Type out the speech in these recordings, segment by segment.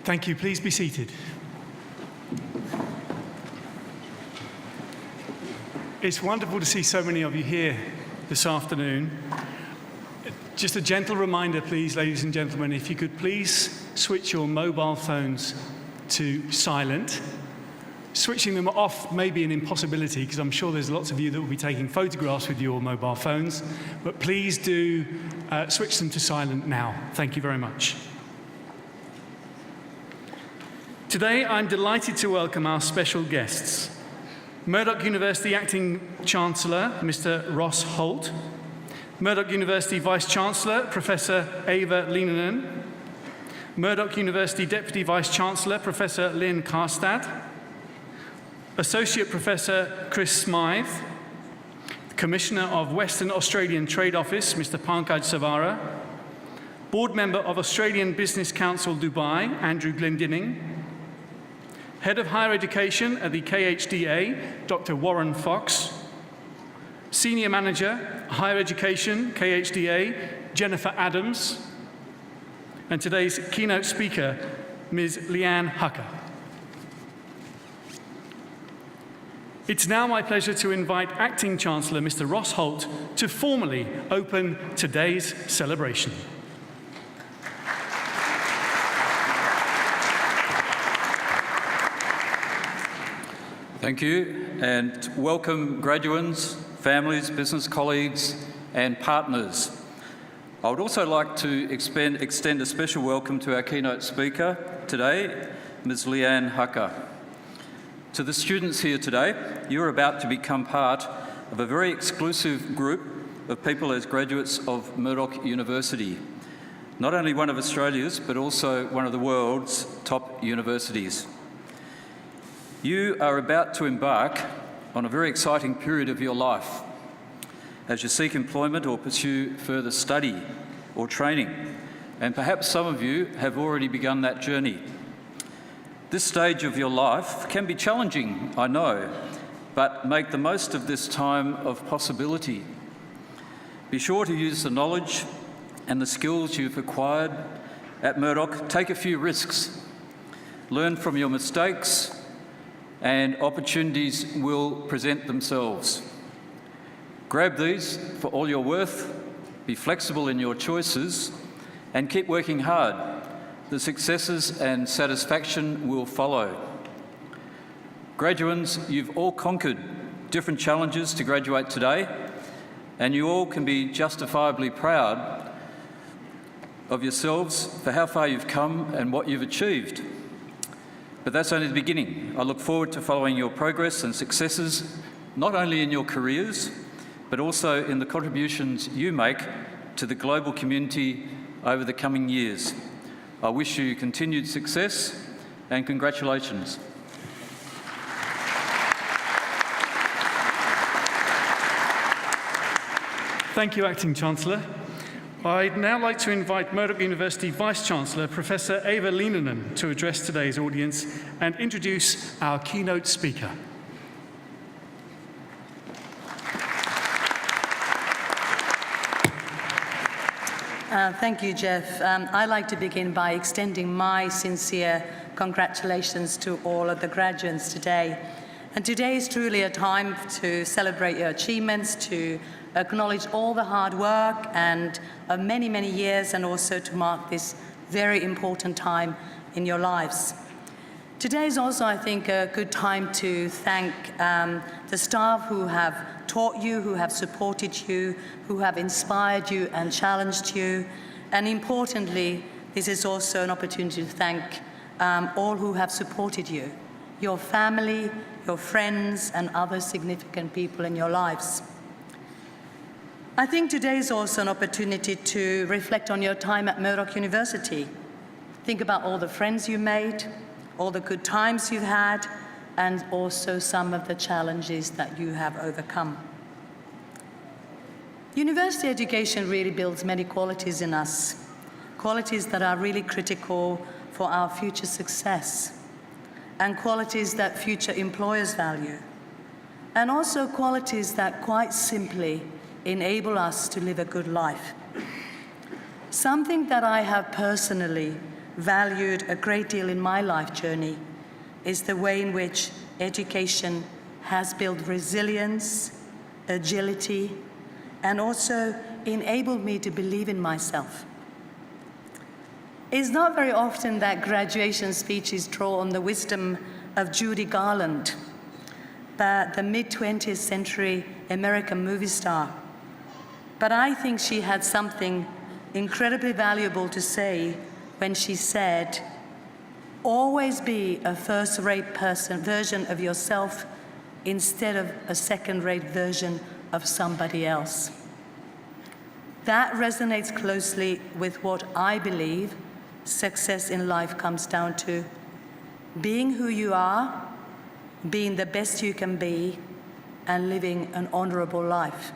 Thank you. Please be seated. It's wonderful to see so many of you here this afternoon. Just a gentle reminder, please, ladies and gentlemen, if you could please switch your mobile phones to silent. Switching them off may be an impossibility because I'm sure there's lots of you that will be taking photographs with your mobile phones, but please do switch them to silent now. Thank you very much. Today, I'm delighted to welcome our special guests. Murdoch University Acting Chancellor, Mr. Ross Holt. Murdoch University Vice-Chancellor, Professor Eva Lieninen. Murdoch University Deputy Vice-Chancellor, Professor Lynn Karstad. Associate Professor Chris Smythe. Commissioner of Western Australian Trade Office, Mr. Pankaj Savara. Board Member of Australian Business Council Dubai, Andrew Glendinning. Head of Higher Education at the KHDA, Dr. Warren Fox. Senior Manager, Higher Education, KHDA, Jennifer Adams. And today's keynote speaker, Ms. Leanne Hucker. It's now my pleasure to invite Acting Chancellor, Mr. Ross Holt, to formally open today's celebration. Thank you, and welcome graduates, families, business colleagues, and partners. I would also like to extend a special welcome to our keynote speaker today, Ms. Leanne Hucker. To the students here today, you are about to become part of a very exclusive group of people as graduates of Murdoch University, not only one of Australia's, but also one of the world's top universities. You are about to embark on a very exciting period of your life as you seek employment or pursue further study or training, and perhaps some of you have already begun that journey. This stage of your life can be challenging, I know, but make the most of this time of possibility. Be sure to use the knowledge and the skills you've acquired at Murdoch. Take a few risks, learn from your mistakes, and opportunities will present themselves. Grab these for all you're worth, be flexible in your choices, and keep working hard. The successes and satisfaction will follow. Graduates, you've all conquered different challenges to graduate today, and you all can be justifiably proud of yourselves for how far you've come and what you've achieved. But that's only the beginning. I look forward to following your progress and successes, not only in your careers, but also in the contributions you make to the global community over the coming years. I wish you continued success and congratulations. Thank you, Acting Chancellor. I'd now like to invite Murdoch University Vice-Chancellor, Professor Eva Lieninen, to address today's audience and introduce our keynote speaker. Thank you, Jeff. I'd like to begin by extending my sincere congratulations to all of the graduates today. And today is truly a time to celebrate your achievements, to acknowledge all the hard work and many, many years, and also to mark this very important time in your lives. Today is also, I think, a good time to thank the staff who have taught you, who have supported you, who have inspired you and challenged you. And importantly, this is also an opportunity to thank all who have supported you, your family, your friends, and other significant people in your lives. I think today is also an opportunity to reflect on your time at Murdoch University. Think about all the friends you made, all the good times you've had, and also some of the challenges that you have overcome. University education really builds many qualities in us, qualities that are really critical for our future success, and qualities that future employers value, and also qualities that quite simply enable us to live a good life. Something that I have personally valued a great deal in my life journey is the way in which education has built resilience, agility, and also enabled me to believe in myself. It's not very often that graduation speeches draw on the wisdom of Judy Garland, the mid-20th century American movie star. But I think she had something incredibly valuable to say when she said, "Always be a first-rate version of yourself instead of a second-rate version of somebody else." That resonates closely with what I believe success in life comes down to: being who you are, being the best you can be, and living an honorable life.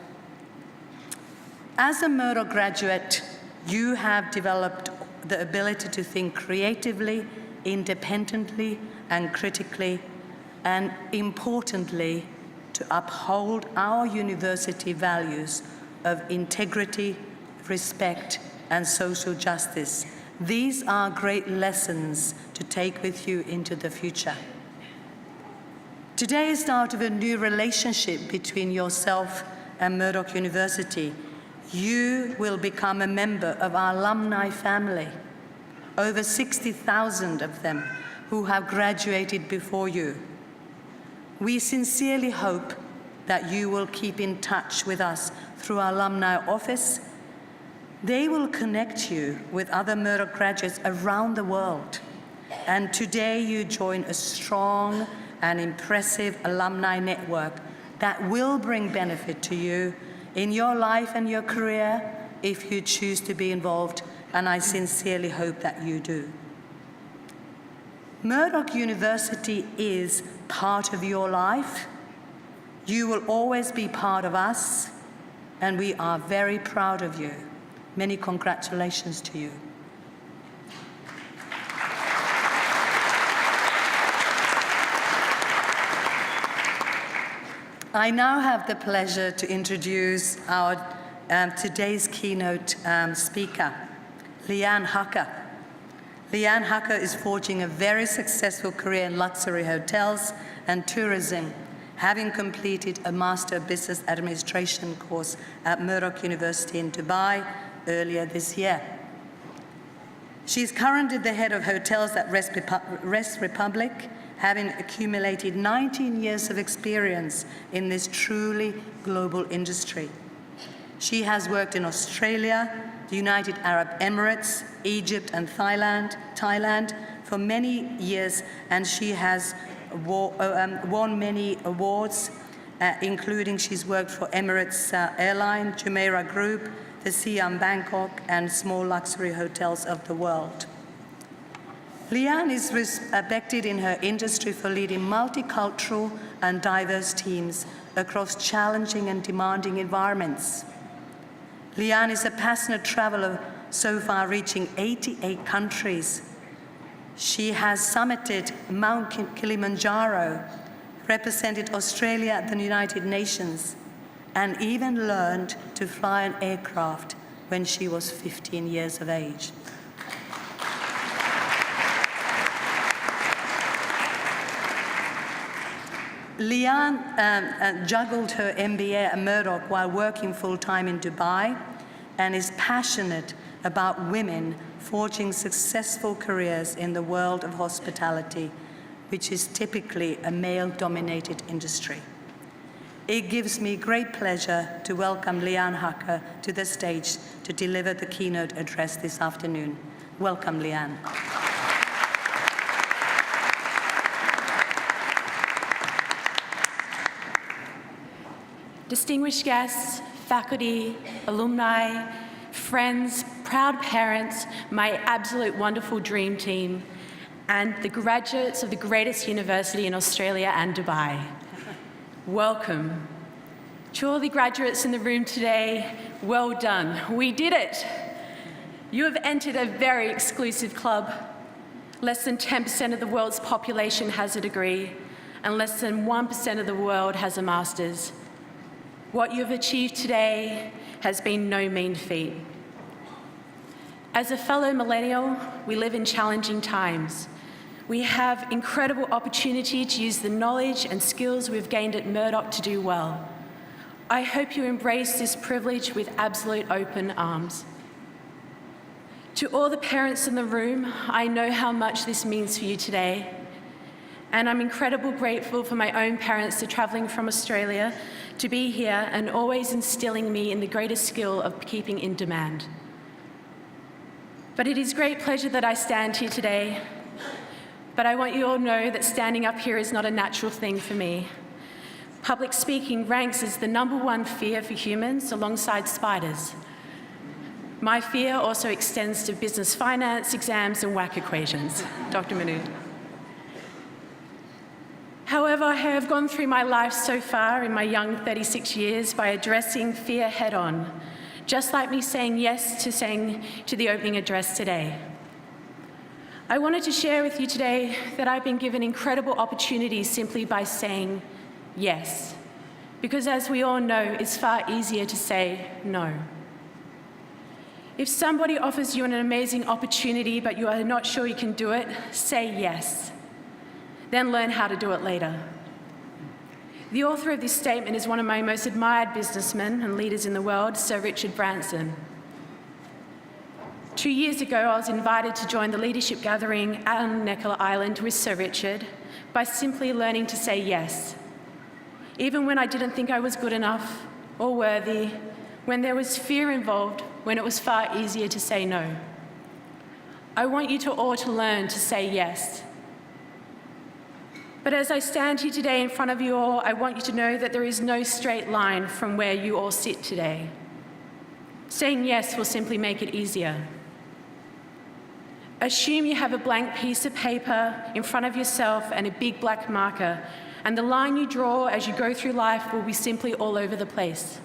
As a Murdoch graduate, you have developed the ability to think creatively, independently, and critically, and importantly, to uphold our university values of integrity, respect, and social justice. These are great lessons to take with you into the future. Today is the start of a new relationship between yourself and Murdoch University. You will become a member of our alumni family, over 60,000 of them who have graduated before you. We sincerely hope that you will keep in touch with us through our alumni office. They will connect you with other Murdoch graduates around the world. And today you join a strong and impressive alumni network that will bring benefit to you in your life and your career if you choose to be involved, and I sincerely hope that you do. Murdoch University is part of your life. You will always be part of us, and we are very proud of you. Many congratulations to you. I now have the pleasure to introduce our today's keynote speaker, Leanne Hucker. Leanne Hucker is forging a very successful career in luxury hotels and tourism, having completed a Master of Business Administration course at Murdoch University in Dubai earlier this year. She is currently the head of hotels at Rest Republic, having accumulated 19 years of experience in this truly global industry. She has worked in Australia, the United Arab Emirates, Egypt, and Thailand for many years, and she has won many awards, including she's worked for Emirates Airline, Jumeirah Group, the Siam Bangkok, and small luxury hotels of the world. Leanne is respected in her industry for leading multicultural and diverse teams across challenging and demanding environments. Leanne is a passionate traveler, so far reaching 88 countries. She has summited Mount Kilimanjaro, represented Australia at the United Nations, and even learned to fly an aircraft when she was 15 years of age. Leanne juggled her MBA at Murdoch while working full-time in Dubai, and is passionate about women forging successful careers in the world of hospitality, which is typically a male-dominated industry. It gives me great pleasure to welcome Leanne Hucker to the stage to deliver the keynote address this afternoon. Welcome, Leanne. Distinguished guests, faculty, alumni, friends, proud parents, my absolute wonderful dream team, and the graduates of the greatest university in Australia and Dubai. Welcome. To all the graduates in the room today, well done. We did it. You have entered a very exclusive club. Less than 10% of the world's population has a degree, and less than 1% of the world has a master's. What you have achieved today has been no mean feat. As a fellow millennial, we live in challenging times. We have incredible opportunity to use the knowledge and skills we've gained at Murdoch to do well. I hope you embrace this privilege with absolute open arms. To all the parents in the room, I know how much this means for you today, and I'm incredibly grateful for my own parents for travelling from Australia to be here and always instilling me in the greatest skill of keeping in demand. But it is great pleasure that I stand here today, but I want you all to know that standing up here is not a natural thing for me. Public speaking ranks as the #1 fear for humans alongside spiders. My fear also extends to business finance, exams, and whack equations. Dr. Manu. However, I have gone through my life so far in my young 36 years by addressing fear head-on, just like me saying yes to the opening address today. I wanted to share with you today that I've been given incredible opportunities simply by saying yes, because as we all know, it's far easier to say no. If somebody offers you an amazing opportunity but you are not sure you can do it, say yes. Then learn how to do it later. The author of this statement is one of my most admired businessmen and leaders in the world, Sir Richard Branson. 2 years ago, I was invited to join the leadership gathering on Necker Island with Sir Richard by simply learning to say yes. Even when I didn't think I was good enough or worthy, when there was fear involved, when it was far easier to say no. I want you to all to learn to say yes. But as I stand here today in front of you all, I want you to know that there is no straight line from where you all sit today. Saying yes will simply make it easier. Assume you have a blank piece of paper in front of yourself and a big black marker, and the line you draw as you go through life will be simply all over the place.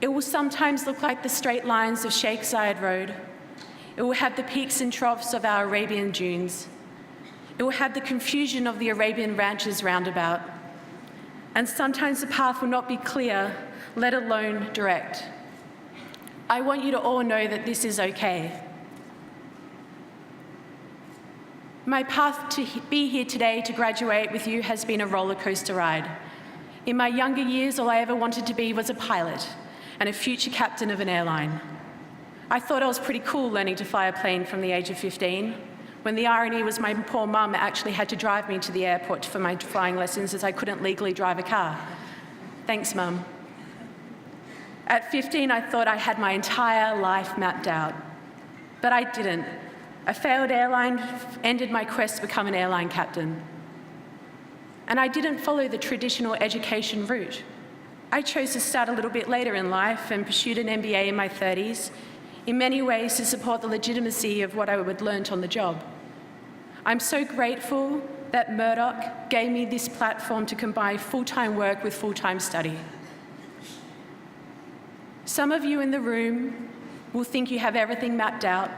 It will sometimes look like the straight lines of Sheikh Zayed Road. It will have the peaks and troughs of our Arabian dunes. It will have the confusion of the Arabian ranches roundabout. And sometimes the path will not be clear, let alone direct. I want you to all know that this is okay. My path to be here today to graduate with you has been a roller coaster ride. In my younger years, all I ever wanted to be was a pilot and a future captain of an airline. I thought I was pretty cool learning to fly a plane from the age of 15, when the irony was my poor mum actually had to drive me to the airport for my flying lessons as I couldn't legally drive a car. Thanks, Mum. At 15, I thought I had my entire life mapped out, but I didn't. A failed airline ended my quest to become an airline captain. And I didn't follow the traditional education route. I chose to start a little bit later in life and pursued an MBA in my 30s, in many ways to support the legitimacy of what I would learn on the job. I'm so grateful that Murdoch gave me this platform to combine full-time work with full-time study. Some of you in the room will think you have everything mapped out.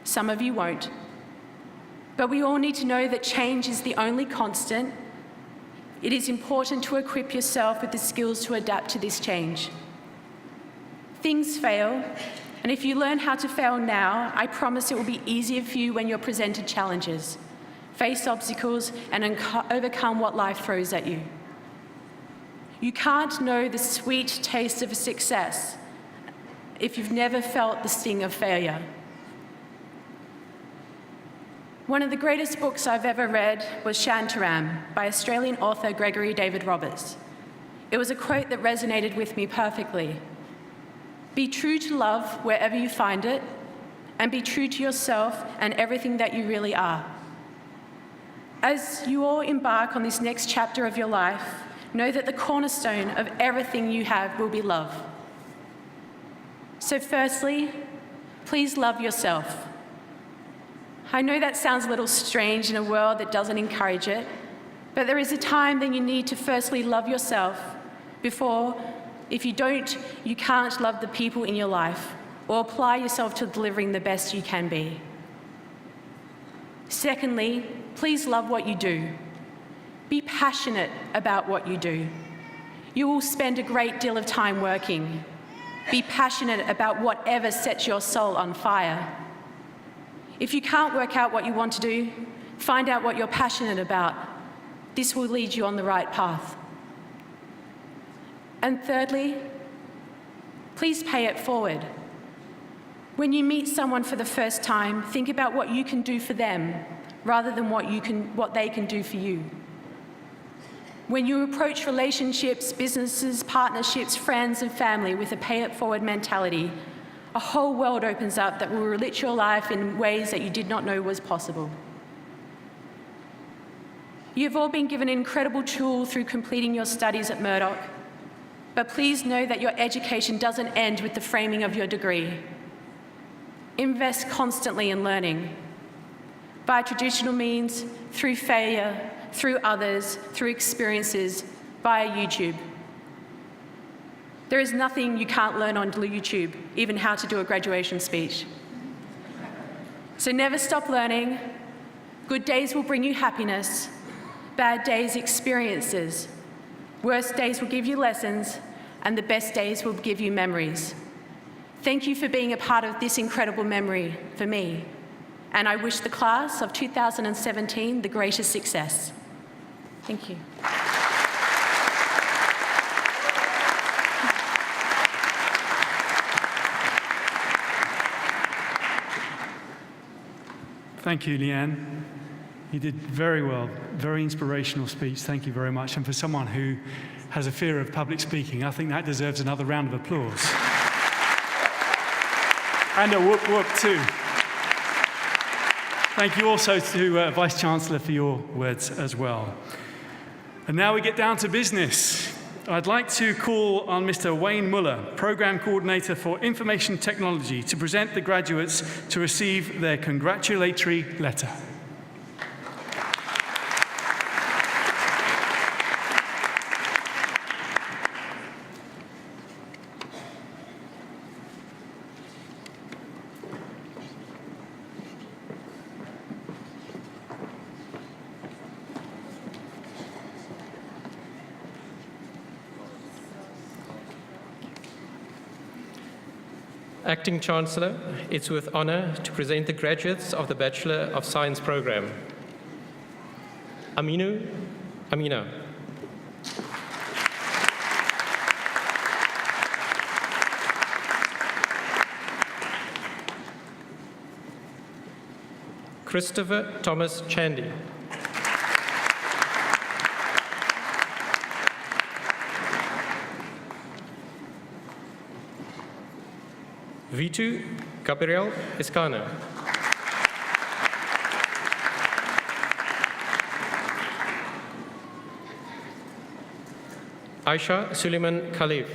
Some of you won't. But we all need to know that change is the only constant. It is important to equip yourself with the skills to adapt to this change. Things fail, and if you learn how to fail now, I promise it will be easier for you when you're presented challenges, face obstacles, and overcome what life throws at you. You can't know the sweet taste of success if you've never felt the sting of failure. One of the greatest books I've ever read was Shantaram by Australian author Gregory David Roberts. It was a quote that resonated with me perfectly. Be true to love wherever you find it, and be true to yourself and everything that you really are. As you all embark on this next chapter of your life, know that the cornerstone of everything you have will be love. So firstly, please love yourself. I know that sounds a little strange in a world that doesn't encourage it, but there is a time that you need to firstly love yourself before, if you don't, you can't love the people in your life or apply yourself to delivering the best you can be. Secondly, please love what you do. Be passionate about what you do. You will spend a great deal of time working. Be passionate about whatever sets your soul on fire. If you can't work out what you want to do, find out what you're passionate about. This will lead you on the right path. And thirdly, please pay it forward. When you meet someone for the first time, think about what you can do for them rather than what they can do for you. When you approach relationships, businesses, partnerships, friends and family with a pay-it-forward mentality, a whole world opens up that will enrich your life in ways that you did not know was possible. You've all been given an incredible tool through completing your studies at Murdoch, but please know that your education doesn't end with the framing of your degree. Invest constantly in learning, by traditional means, through failure, through others, through experiences, via YouTube. There is nothing you can't learn on YouTube, even how to do a graduation speech. So never stop learning. Good days will bring you happiness. Bad days, experiences. Worst days will give you lessons, and the best days will give you memories. Thank you for being a part of this incredible memory for me, and I wish the class of 2017 the greatest success. Thank you. Thank you, Leanne. You did very well. Very inspirational speech. Thank you very much. And for someone who has a fear of public speaking, I think that deserves another round of applause. And a whoop whoop too. Thank you also to Vice-Chancellor for your words as well. And now we get down to business. I'd like to call on Mr. Wayne Muller, Programme Coordinator for Information Technology, to present the graduates to receive their congratulatory letter. Acting Chancellor, it's with honour to present the graduates of the Bachelor of Science programme. Aminu, Amina. Christopher Thomas Chandy. Vitu Gabriel Escana. Aisha Suleiman Khalif.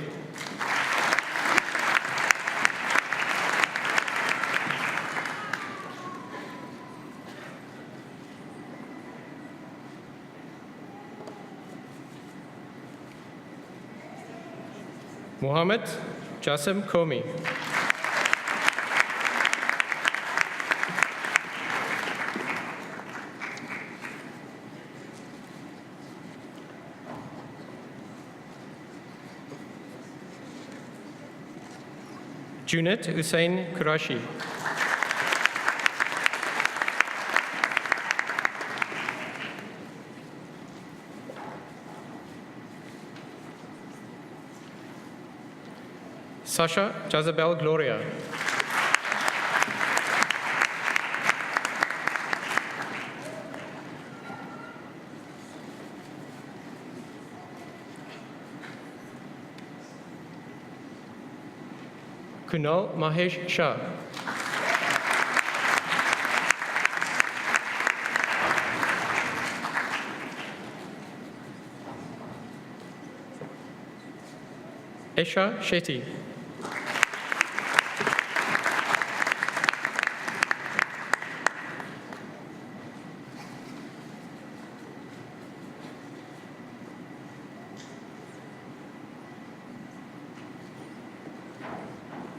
Mohammed Jassim Komi. Junet Hussein Qurashi. Sasha Jazabel Gloria. Kunal Mahesh Shah. Esha Shetty.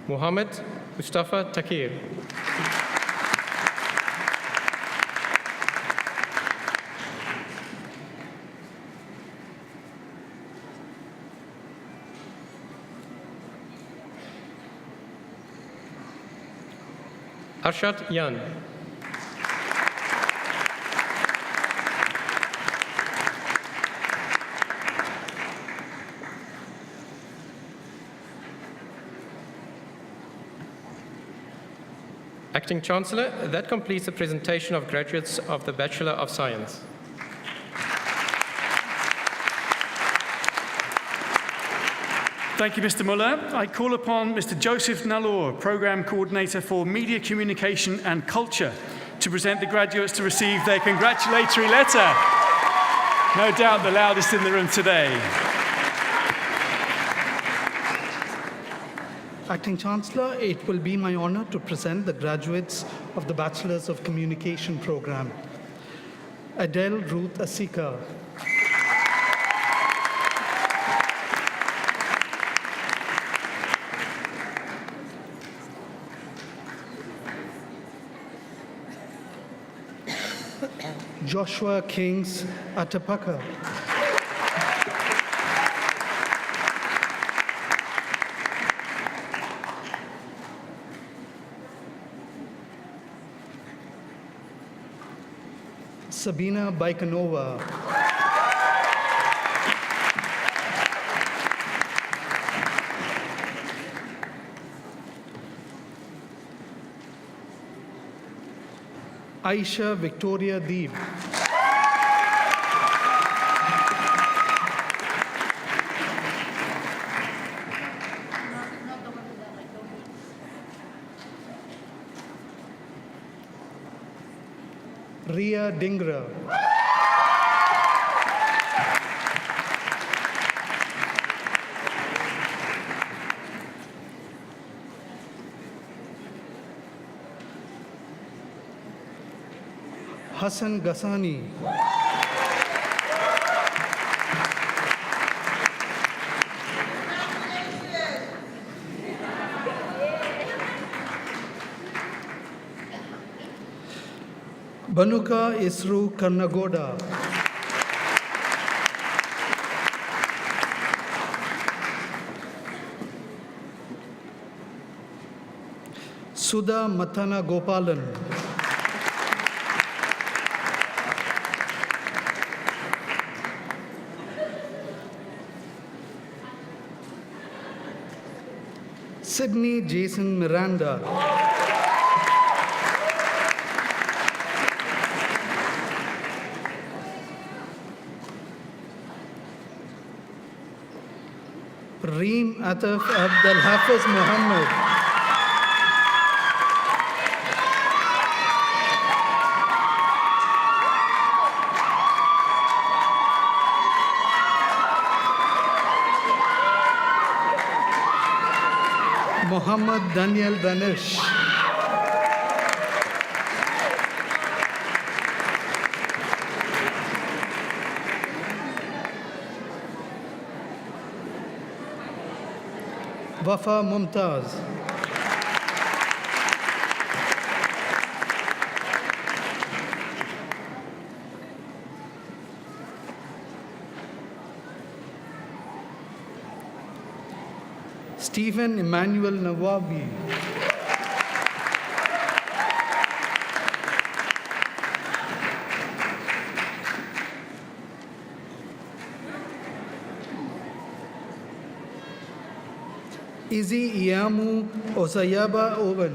Mohammed Mustafa Takir. Arshad Yan. Acting Chancellor, that completes the presentation of graduates of the Bachelor of Science. Thank you, Mr. Muller. I call upon Mr. Joseph Nallor, Programme Coordinator for Media Communication and Culture, to present the graduates to receive their congratulatory letter. No doubt the loudest in the room today. Acting Chancellor, it will be my honor to present the graduates of the Bachelors of Communication program. Adele Ruth Asika. Joshua Kings Atapaka. Sabina Baikanova. Aisha Victoria Deeb. Ria Dingra. Hassan Gassani. Banuka Isru Karnagoda. Sudha Matana Gopalan. Sydney Jason Miranda. Reem Ataf Abdul Hafiz Muhammad. Muhammad Daniel Danish. Wafa Mumtaz. Stephen Emmanuel Nawabi. Izzy Iyamu Osayaba Owen.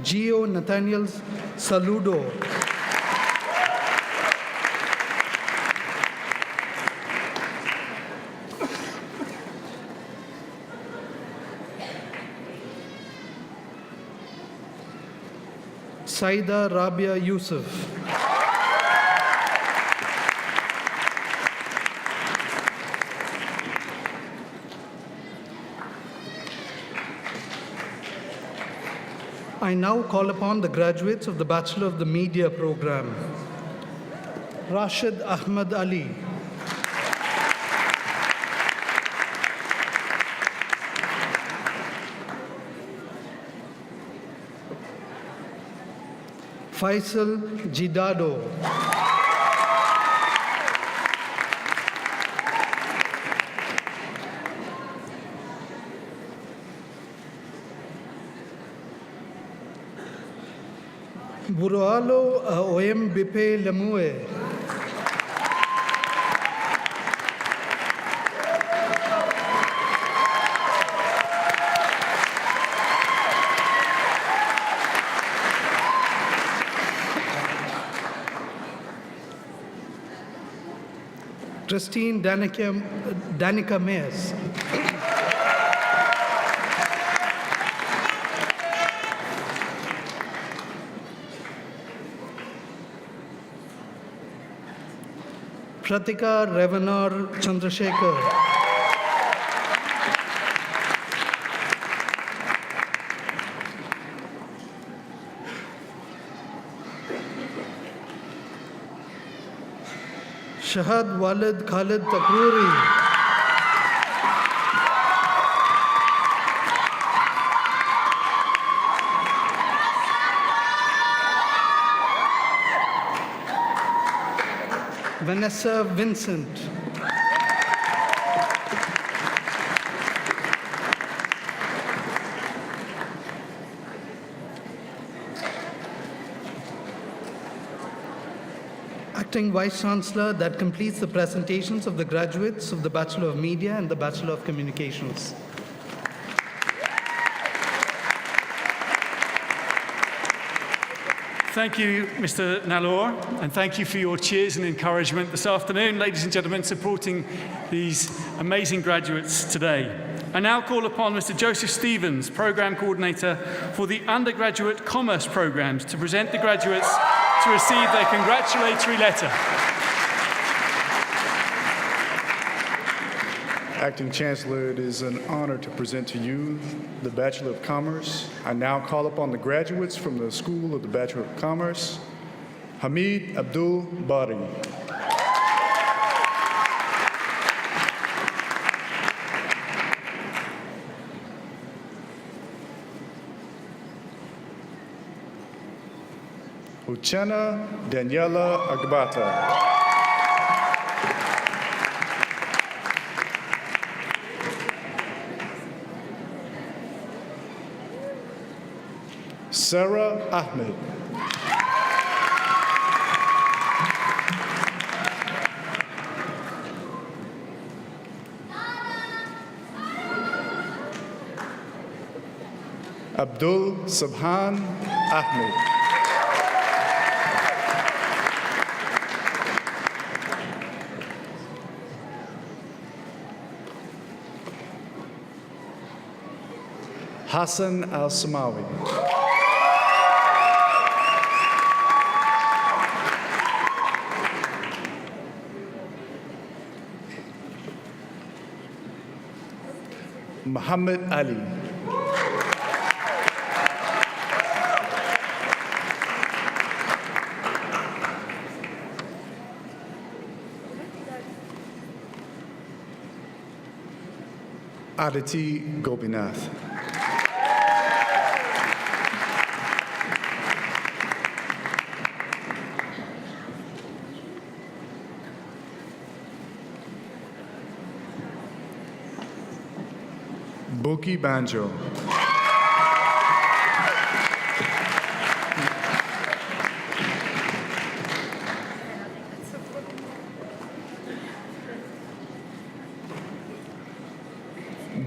Gio Nathaniel Saludo. Saida Rabia Yusuf. I now call upon the graduates of the Bachelor of the Media program. Rashid Ahmad Ali. Faisal Jidado. Burualo Oem Bipe Lemue. Christine Danica Mayes. Pratika Revanar Chandrasekhar. Shahad Walid Khalid Takruri. Vanessa Vincent. Acting Vice Chancellor, that completes the presentations of the graduates of the Bachelor of Media and the Bachelor of Communications. Thank you, Mr. Nallor, and thank you for your cheers and encouragement this afternoon, ladies and gentlemen, supporting these amazing graduates today. I now call upon Mr. Joseph Stevens, Programme Coordinator for the Undergraduate Commerce Programmes, to present the graduates to receive their congratulatory letter. Acting Chancellor, it is an honor to present to you the Bachelor of Commerce. I now call upon the graduates from the School of the Bachelor of Commerce, Hamid Abdul Bari. Uchenna Daniela Agbata. Sarah Ahmed. Abdul Subhan Ahmed. Hassan Al-Samawi. Muhammad Ali. Aditi Gopinath. Buki Banjo.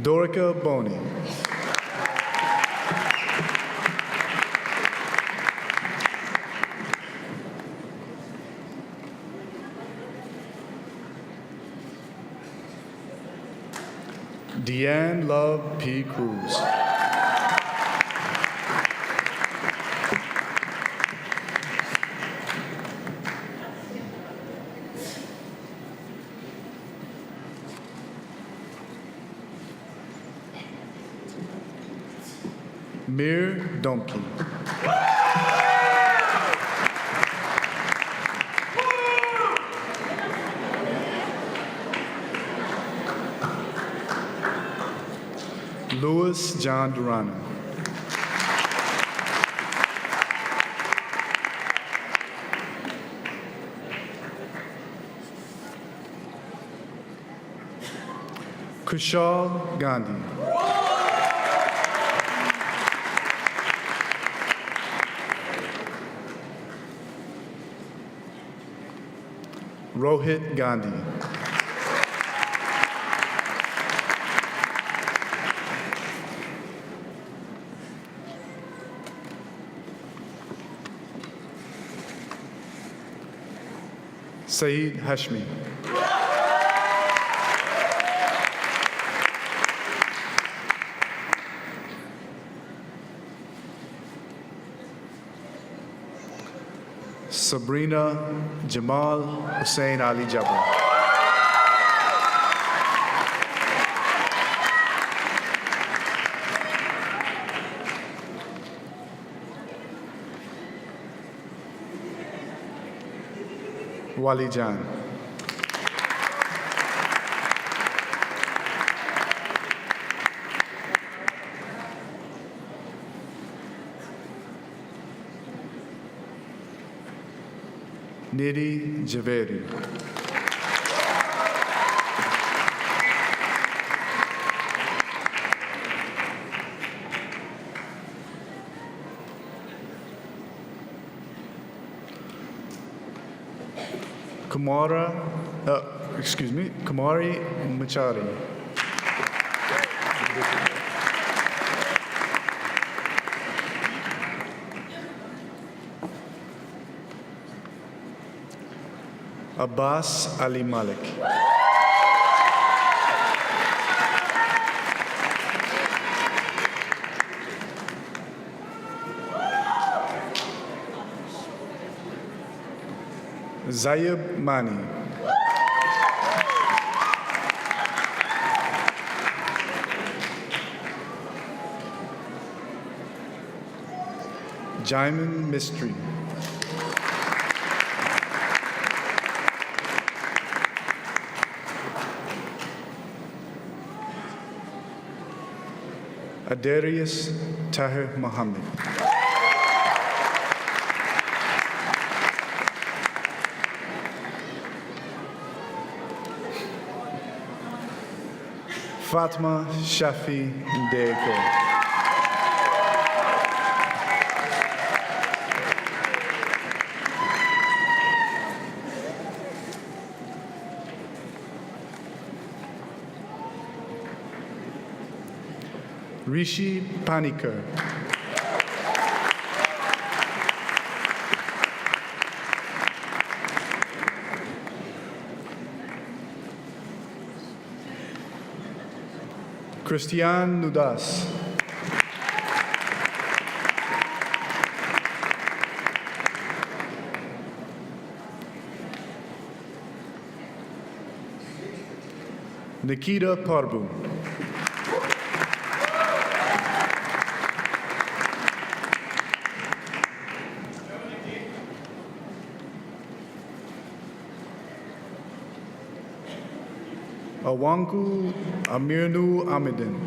Dorica Boni. Deanne Love P. Cruz. Mir Domke. Louis John Durana. Kushal Gandhi. Rohit Gandhi. Saeed Hashmi. Sabrina Jamal Hussein Ali Jabbar. Wali Jan. Nidhi Javeri. Kumari Machari. Abbas Ali Malik. Zayeb Mani. Jaimin Mistry. Adarius Tahir Muhammad. Fatma Shafi Ndeko. Rishi Panikar. Christian Nudas. Nikita Parbu. Awanku Amirnu Amidin.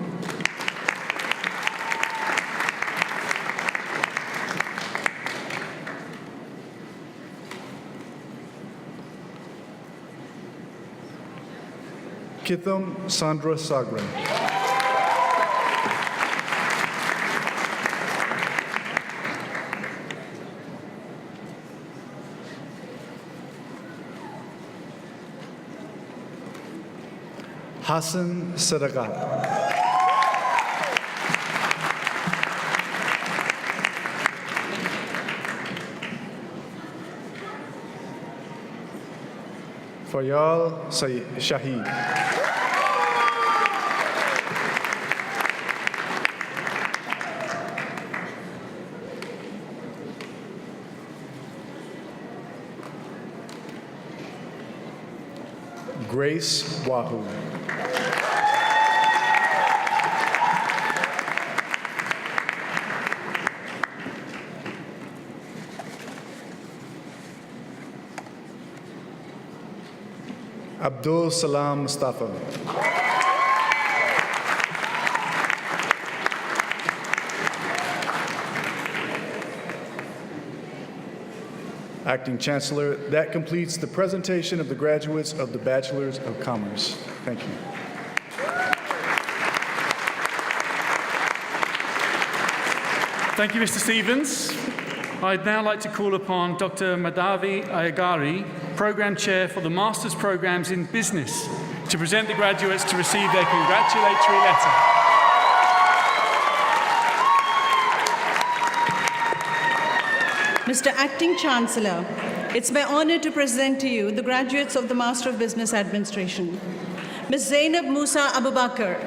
Kitham Sandra Sagran. Hassan Sadagat. Fayal Shahid. Grace Wahoo. Abdul Salam Mustafa. Acting Chancellor, that completes the presentation of the graduates of the Bachelors of Commerce. Thank you. Thank you, Mr. Stevens. I'd now like to call upon Dr. Madhavi Ayagari, Program Chair for the Master's Programs in Business, to present the graduates to receive their congratulatory letter. Mr. Acting Chancellor, it's my honor to present to you the graduates of the Master of Business Administration. Ms. Zainab Musa Abubakar.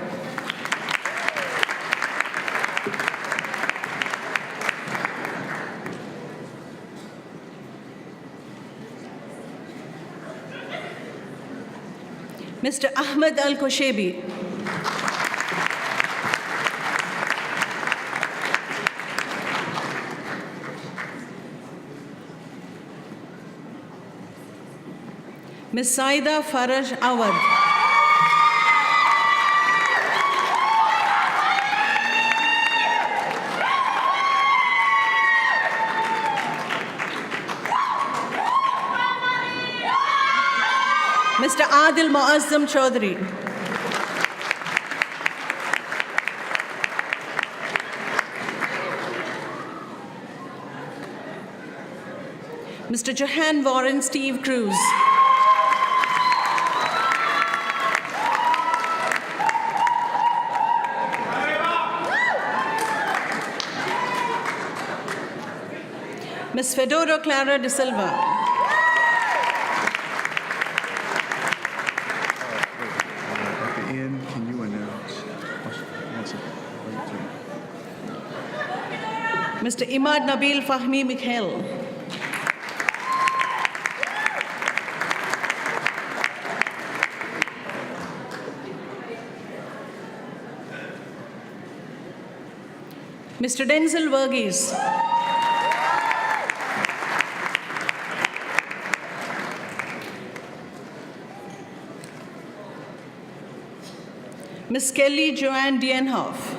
Mr. Ahmed Al-Koshebi. Ms. Saida Faraj Awad. Mr. Adil Muazzam Chaudhary. Mr. Johan Warren Steve Cruz. Ms. Fedora Clara de Silva. Mr. Imad Nabil Fahmi Mikhail. Mr. Denzel Verghese. Ms. Kelly Joanne Dienhoff.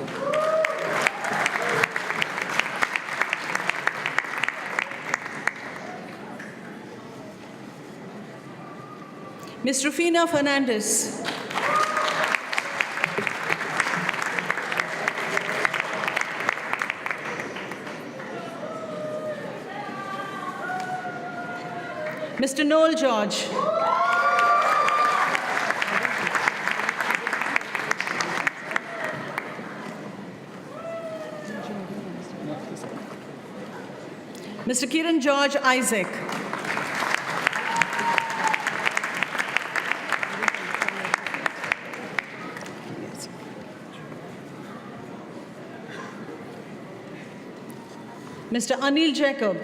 Ms. Rufina Fernandez. Mr. Noel George. Mr. Kiran George Isaac. Mr. Anil Jacob.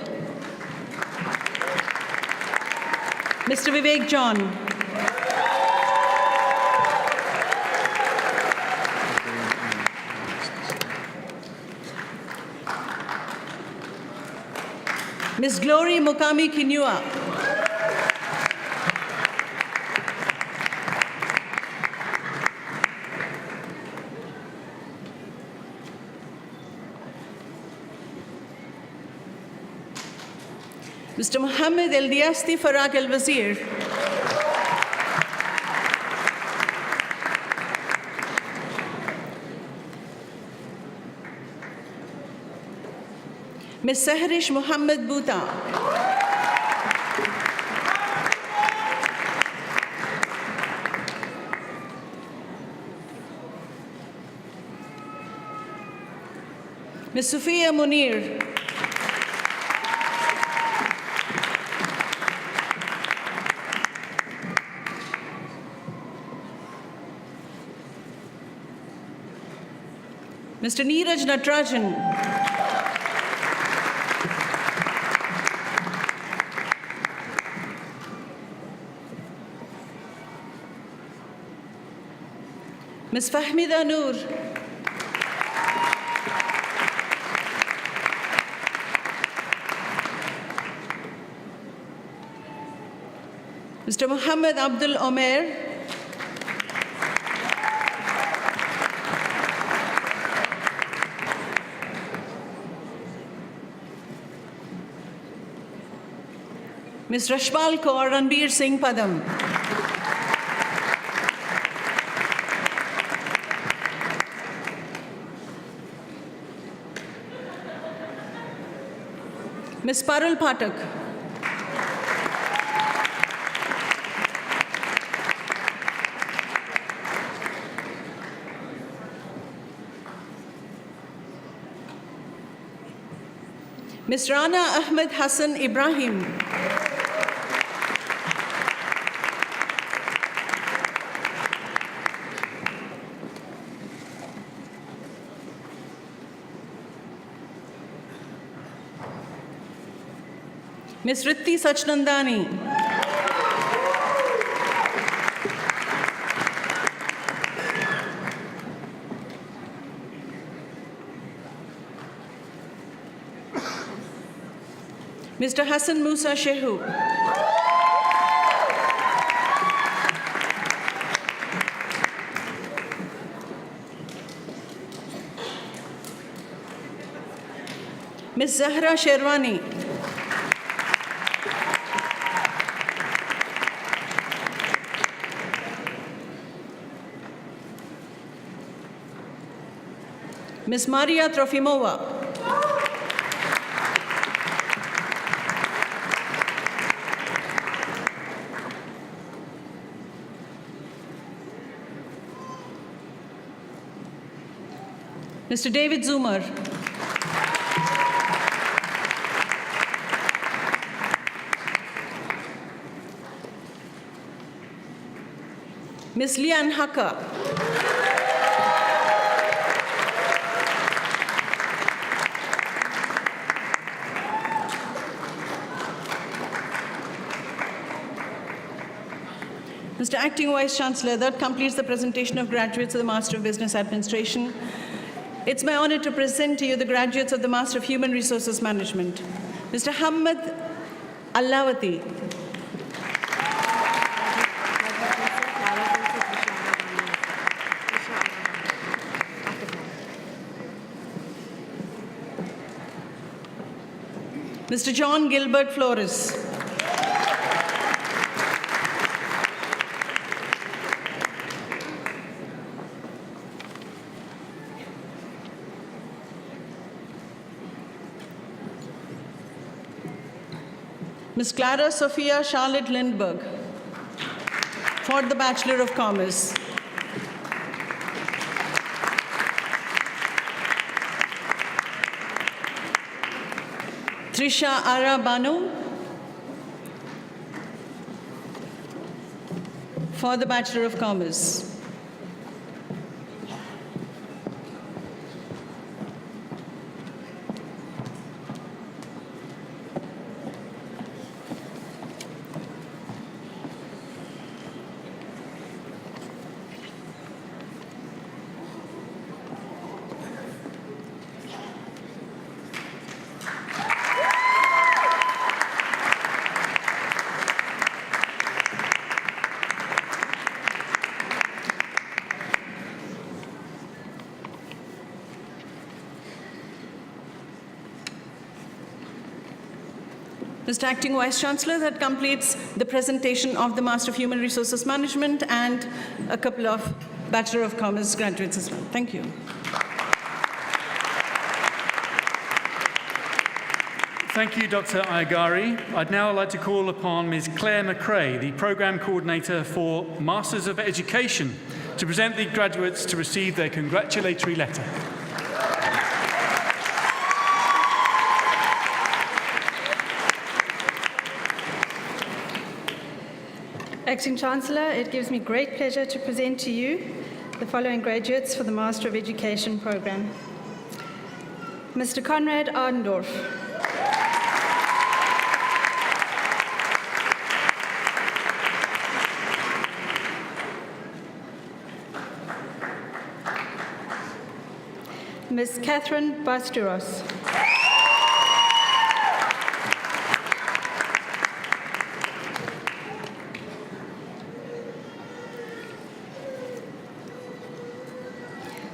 Mr. Vivek John. Ms. Glory Mukami Kinua. Mr. Mohammed El-Diasti Farag El-Wazir. Ms. Sahrish Mohammed Bhuta. Ms. Sufia Munir. Mr. Neeraj Natarajan. Ms. Fahmida Noor. Mr. Muhammad Abdul Omer. Ms. Rashpal Kaur Ranbir Singh Padam. Ms. Parul Pathak. Ms. Rana Ahmed Hassan Ibrahim. Ms. Ritti Sachnandani. Mr. Hassan Musa Shehu. Ms. Zahra Sherwani. Ms. Maria Trofimova. Mr. David Zoomer. Ms. Lian Haka. Mr. Acting Vice Chancellor, that completes the presentation of graduates of the Master of Business Administration. It's my honor to present to you the graduates of the Master of Human Resources Management. Mr. Hamad Allawati. Mr. John Gilbert Flores. Ms. Clara Sophia Charlotte Lindberg for the Bachelor of Commerce. Trisha Ara Banu for the Bachelor of Commerce. Mr. Acting Vice Chancellor, that completes the presentation of the Master of Human Resources Management and a couple of Bachelor of Commerce graduates as well. Thank you. Thank you, Dr. Iagari. I'd now like to call upon Ms. Claire McRae, the Programme Coordinator for Masters of Education, to present the graduates to receive their congratulatory letter. Acting Chancellor, it gives me great pleasure to present to you the following graduates for the Master of Education program. Mr. Conrad Ardendorf. Ms. Catherine Basturos.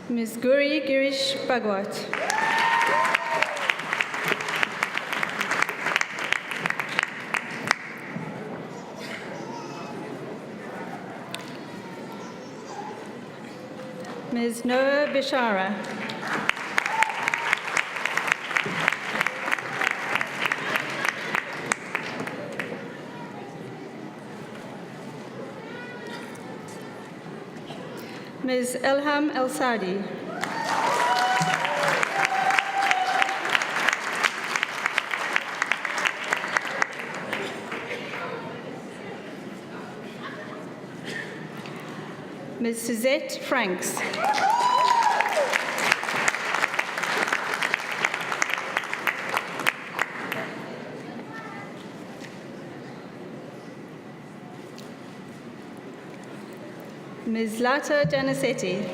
Ms. Guri Girish Bhagwat. Ms. Noah Bishara. Ms. Elham El-Sadi. Ms. Suzette Franks. Ms. Lata Danisetti.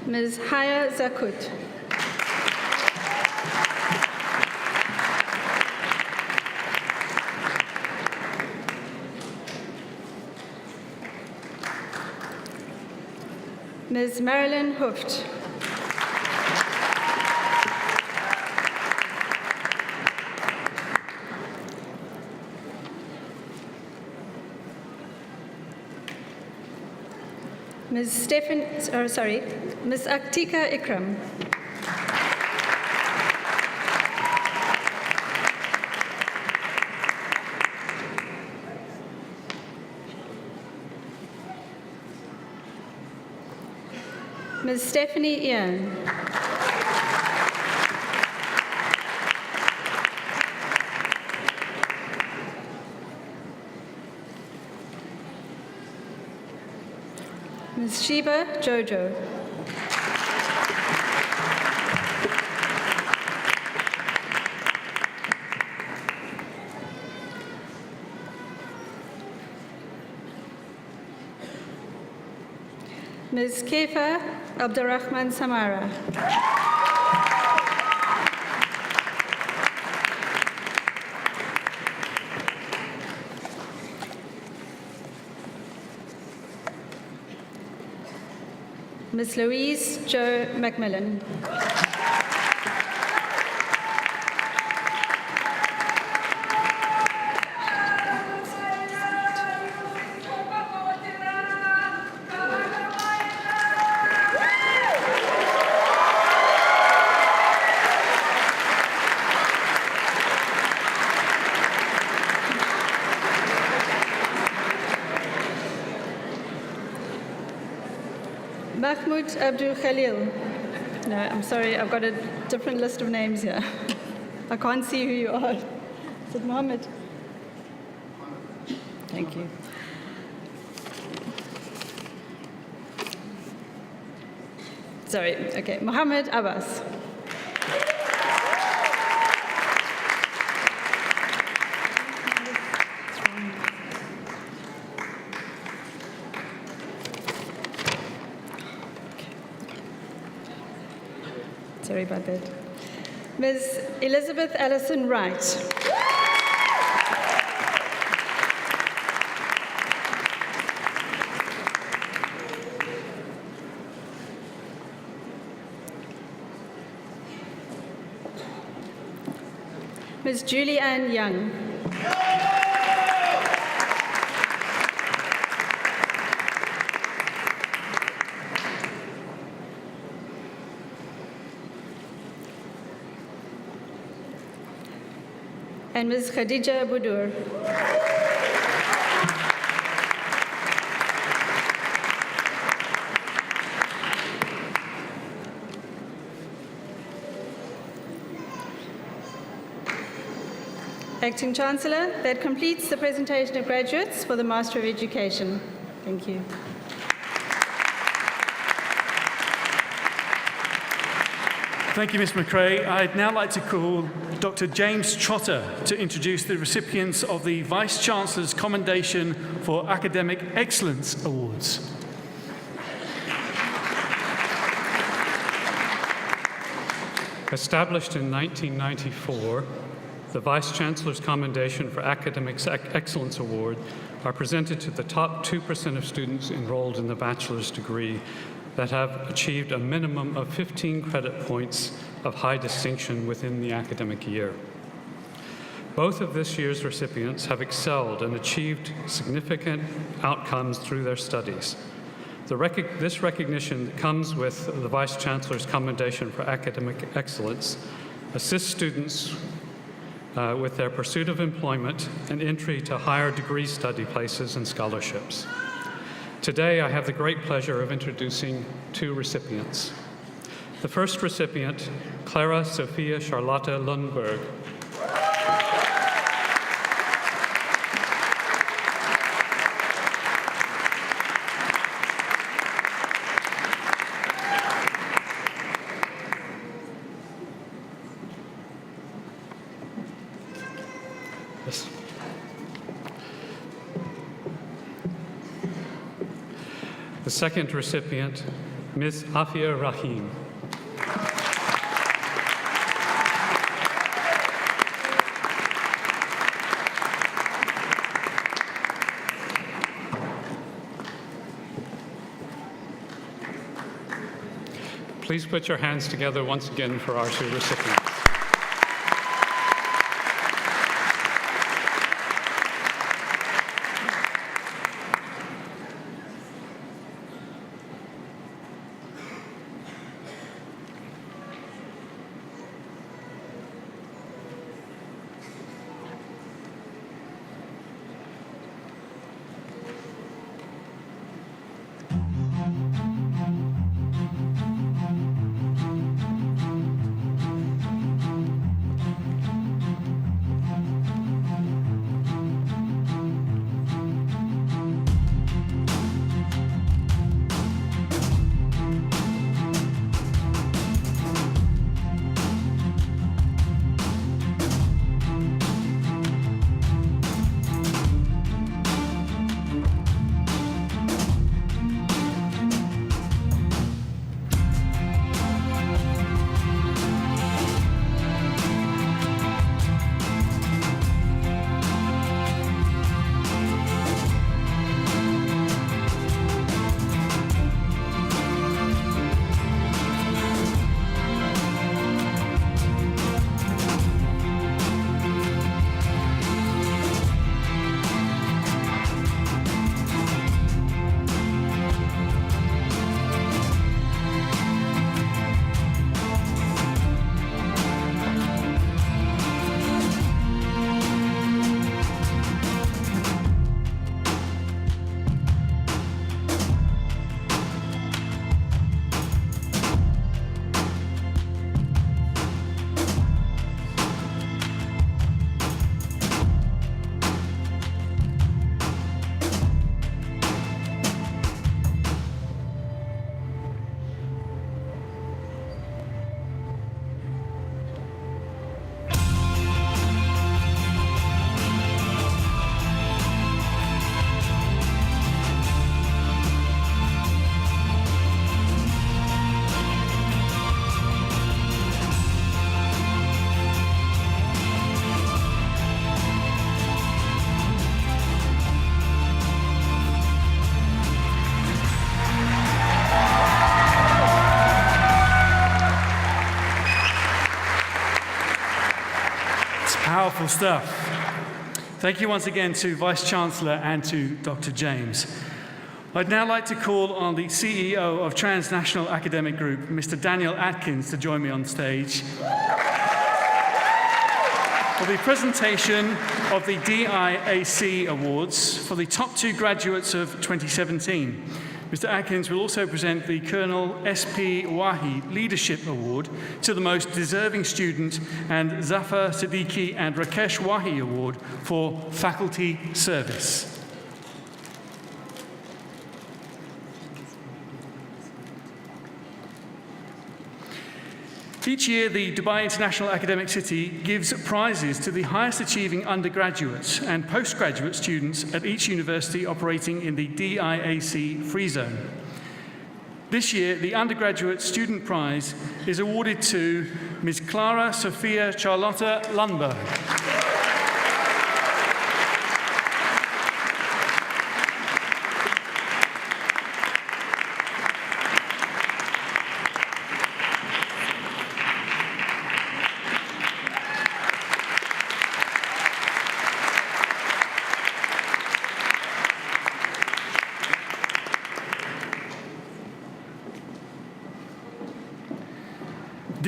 Ms. Haya Zakut. Ms. Marilyn Hooft. Ms. Ms. Aktika Ikram. Ms. Stephanie Ian. Ms. Shiva Jojo. Ms. Kefa Abdurrahman Samara. Ms. Louise Jo McMillan. Mahmoud Abdul Khalil. No, I'm sorry, I've got a different list of names here. I can't see who you are. Is it Mohammed? Thank you. Sorry, okay, Mohammed Abbas. Sorry about that. Ms. Elizabeth Allison Wright. Ms. Julie Ann Young. And Ms. Khadija Budur. Acting Chancellor, that completes the presentation of graduates for the Master of Education. Thank you. Thank you, Ms. McRae. I'd now like to call Dr. James Trotter to introduce the recipients of the Vice-Chancellor's Commendation for Academic Excellence Awards. Established in 1994, the Vice-Chancellor's Commendation for Academic Excellence Award are presented to the top 2% of students enrolled in the bachelor's degree that have achieved a minimum of 15 credit points of high distinction within the academic year. Both of this year's recipients have excelled and achieved significant outcomes through their studies. This recognition that comes with the Vice Chancellor's Commendation for Academic Excellence assists students with their pursuit of employment and entry to higher degree study places and scholarships. Today, I have the great pleasure of introducing two recipients. The first recipient, Clara Sophia Charlotta Lundberg. Yes. The second recipient, Ms. Afia Rahim. Please put your hands together once again for our two recipients. Powerful stuff. Thank you once again to Vice Chancellor and to Dr. James. I'd now like to call on the CEO of Transnational Academic Group, Mr. Daniel Atkins, to join me on stage for the presentation of the DIAC Awards for the top two graduates of 2017. Mr. Atkins will also present the Colonel S.P. Wahi Leadership Award to the most deserving student and Zafar Siddiqui and Rakesh Wahi Award for faculty service. Each year, the Dubai International Academic City gives prizes to the highest achieving undergraduates and postgraduate students at each university operating in the DIAC free zone. This year, the undergraduate student prize is awarded to Ms. Clara Sophia Charlotta Lundberg.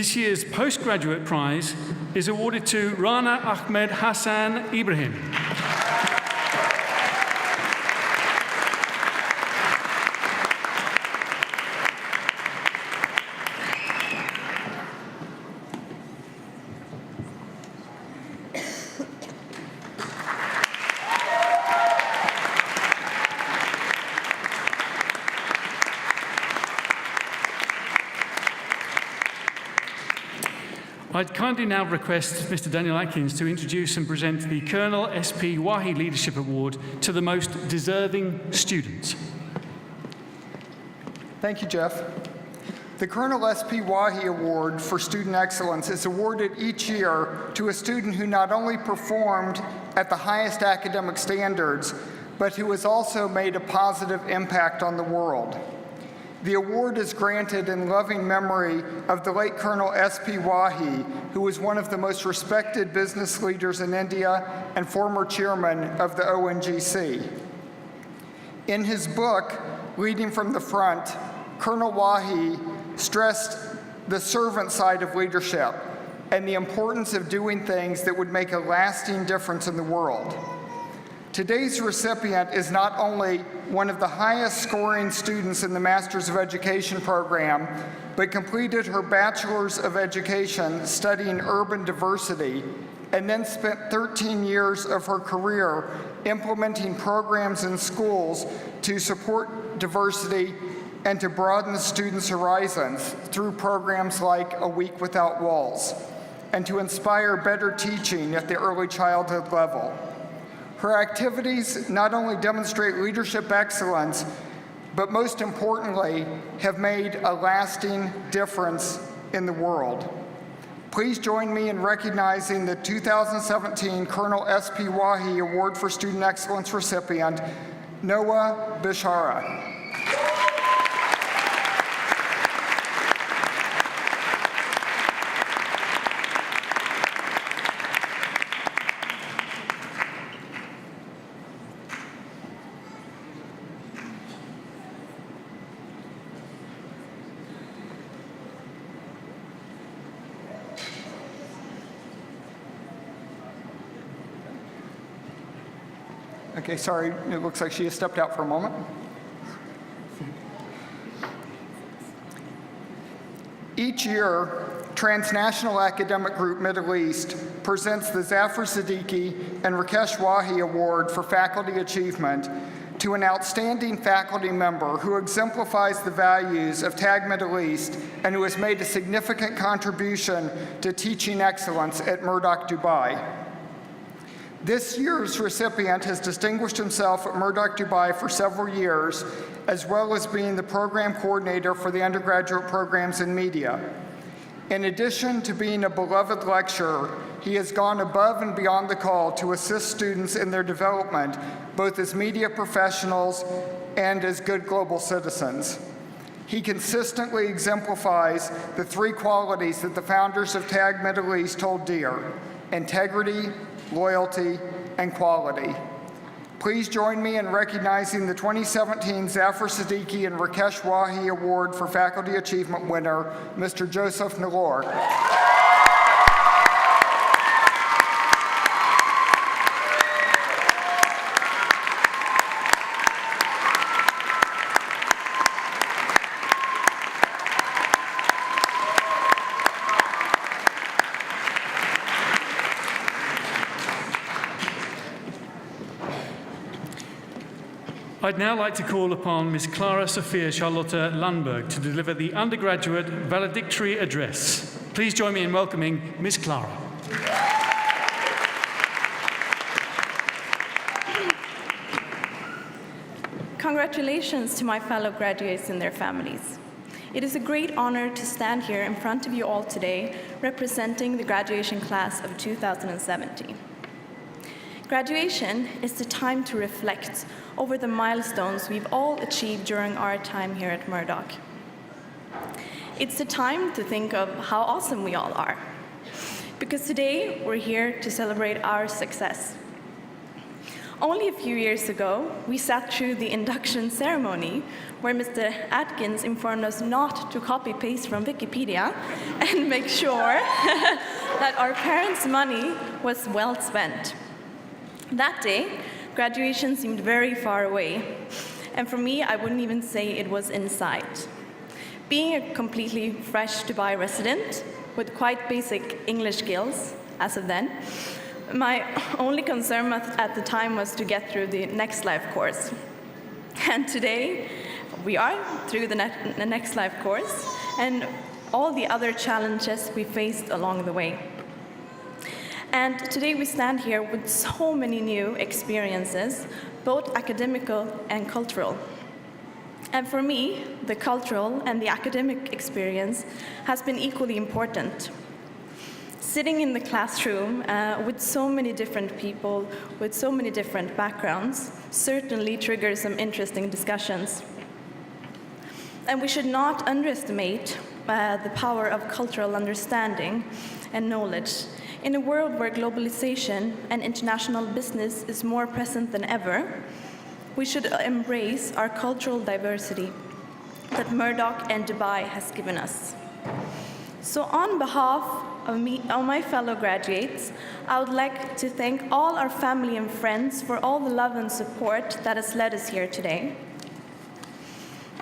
This year's postgraduate prize is awarded to Rana Ahmed Hassan Ibrahim. I'd kindly now request Mr. Daniel Atkins to introduce and present the Colonel S.P. Wahi Leadership Award to the most deserving students. Thank you, Jeff. The Colonel S.P. Wahi Award for Student Excellence is awarded each year to a student who not only performed at the highest academic standards, but who has also made a positive impact on the world. The award is granted in loving memory of the late Colonel S.P. Wahi, who was one of the most respected business leaders in India and former chairman of the ONGC. In his book, Leading from the Front, Colonel Wahi stressed the servant side of leadership and the importance of doing things that would make a lasting difference in the world. Today's recipient is not only one of the highest scoring students in the Masters of Education program, but completed her Bachelor's of Education studying urban diversity, and then spent 13 years of her career implementing programs in schools to support diversity and to broaden students' horizons through programs like A Week Without Walls, and to inspire better teaching at the early childhood level. Her activities not only demonstrate leadership excellence, but most importantly, have made a lasting difference in the world. Please join me in recognizing the 2017 Colonel S.P. Wahi Award for Student Excellence recipient, Noah Bishara. Okay, sorry, it looks like she has stepped out for a moment. Each year, Transnational Academic Group Middle East presents the Zafar Siddiqui and Rakesh Wahi Award for Faculty Achievement to an outstanding faculty member who exemplifies the values of TAG Middle East and who has made a significant contribution to teaching excellence at Murdoch Dubai. This year's recipient has distinguished himself at Murdoch Dubai for several years, as well as being the program coordinator for the undergraduate programs in media. In addition to being a beloved lecturer, he has gone above and beyond the call to assist students in their development, both as media professionals and as good global citizens. He consistently exemplifies the three qualities that the founders of TAG Middle East hold dear: integrity, loyalty, and quality. Please join me in recognizing the 2017 Zafar Siddiqui and Rakesh Wahi Award for Faculty Achievement winner, Mr. Joseph Nalor. I'd now like to call upon Ms. Clara Sophia Charlotte Lundberg to deliver the undergraduate valedictory address. Please join me in welcoming Ms. Clara. Congratulations to my fellow graduates and their families. It is a great honor to stand here in front of you all today representing the graduation class of 2017. Graduation is the time to reflect over the milestones we've all achieved during our time here at Murdoch. It's the time to think of how awesome we all are, because today we're here to celebrate our success. Only a few years ago, we sat through the induction ceremony where Mr. Atkins informed us not to copy-paste from Wikipedia and make sure that our parents' money was well spent. That day, graduation seemed very far away, and for me, I wouldn't even say it was in sight. Being a completely fresh Dubai resident with quite basic English skills as of then, my only concern at the time was to get through the Next Life course. And today, we are through the Next Life course and all the other challenges we faced along the way. And today we stand here with so many new experiences, both academical and cultural. And for me, the cultural and the academic experience has been equally important. Sitting in the classroom with so many different people, with so many different backgrounds, certainly triggers some interesting discussions. And we should not underestimate the power of cultural understanding and knowledge. In a world where globalization and international business is more present than ever, we should embrace our cultural diversity that Murdoch and Dubai has given us. So on behalf of my fellow graduates, I would like to thank all our family and friends for all the love and support that has led us here today.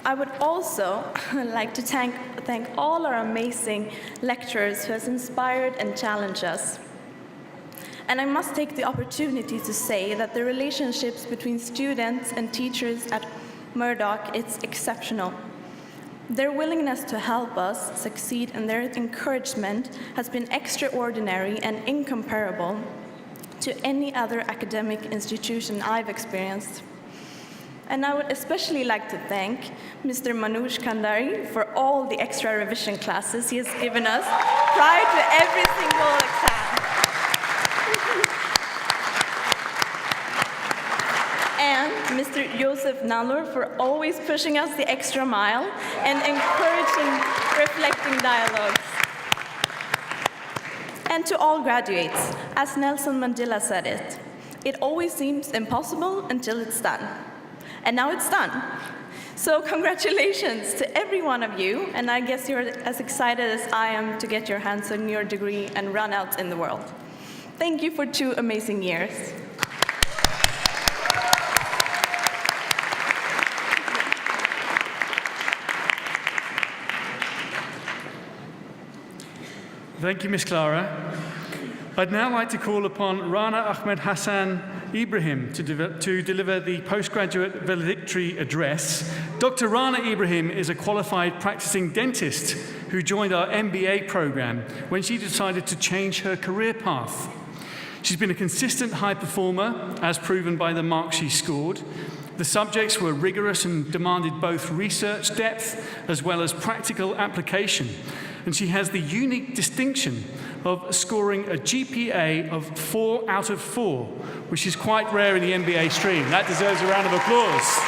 I would also like to thank all our amazing lecturers who has inspired and challenged us. And I must take the opportunity to say that the relationships between students and teachers at Murdoch is exceptional. Their willingness to help us succeed and their encouragement has been extraordinary and incomparable to any other academic institution I've experienced. And I would especially like to thank Mr. Manoj Kandari for all the extra revision classes he has given us prior to every single exam. And Mr. Joseph Nallur for always pushing us the extra mile and encouraging reflecting dialogues. And to all graduates, as Nelson Mandela said it, it always seems impossible until it's done. And now it's done. So congratulations to every one of you, and I guess you're as excited as I am to get your hands on your degree and run out in the world. Thank you for 2 amazing years. Thank you, Ms. Clara. I'd now like to call upon Rana Ahmed Hassan Ibrahim to deliver the postgraduate valedictory address. Dr. Rana Ibrahim is a qualified practicing dentist who joined our MBA program when she decided to change her career path. She's been a consistent high performer, as proven by the marks she scored. The subjects were rigorous and demanded both research depth as well as practical application. And she has the unique distinction of scoring a GPA of 4 out of 4, which is quite rare in the MBA stream. That deserves a round of applause.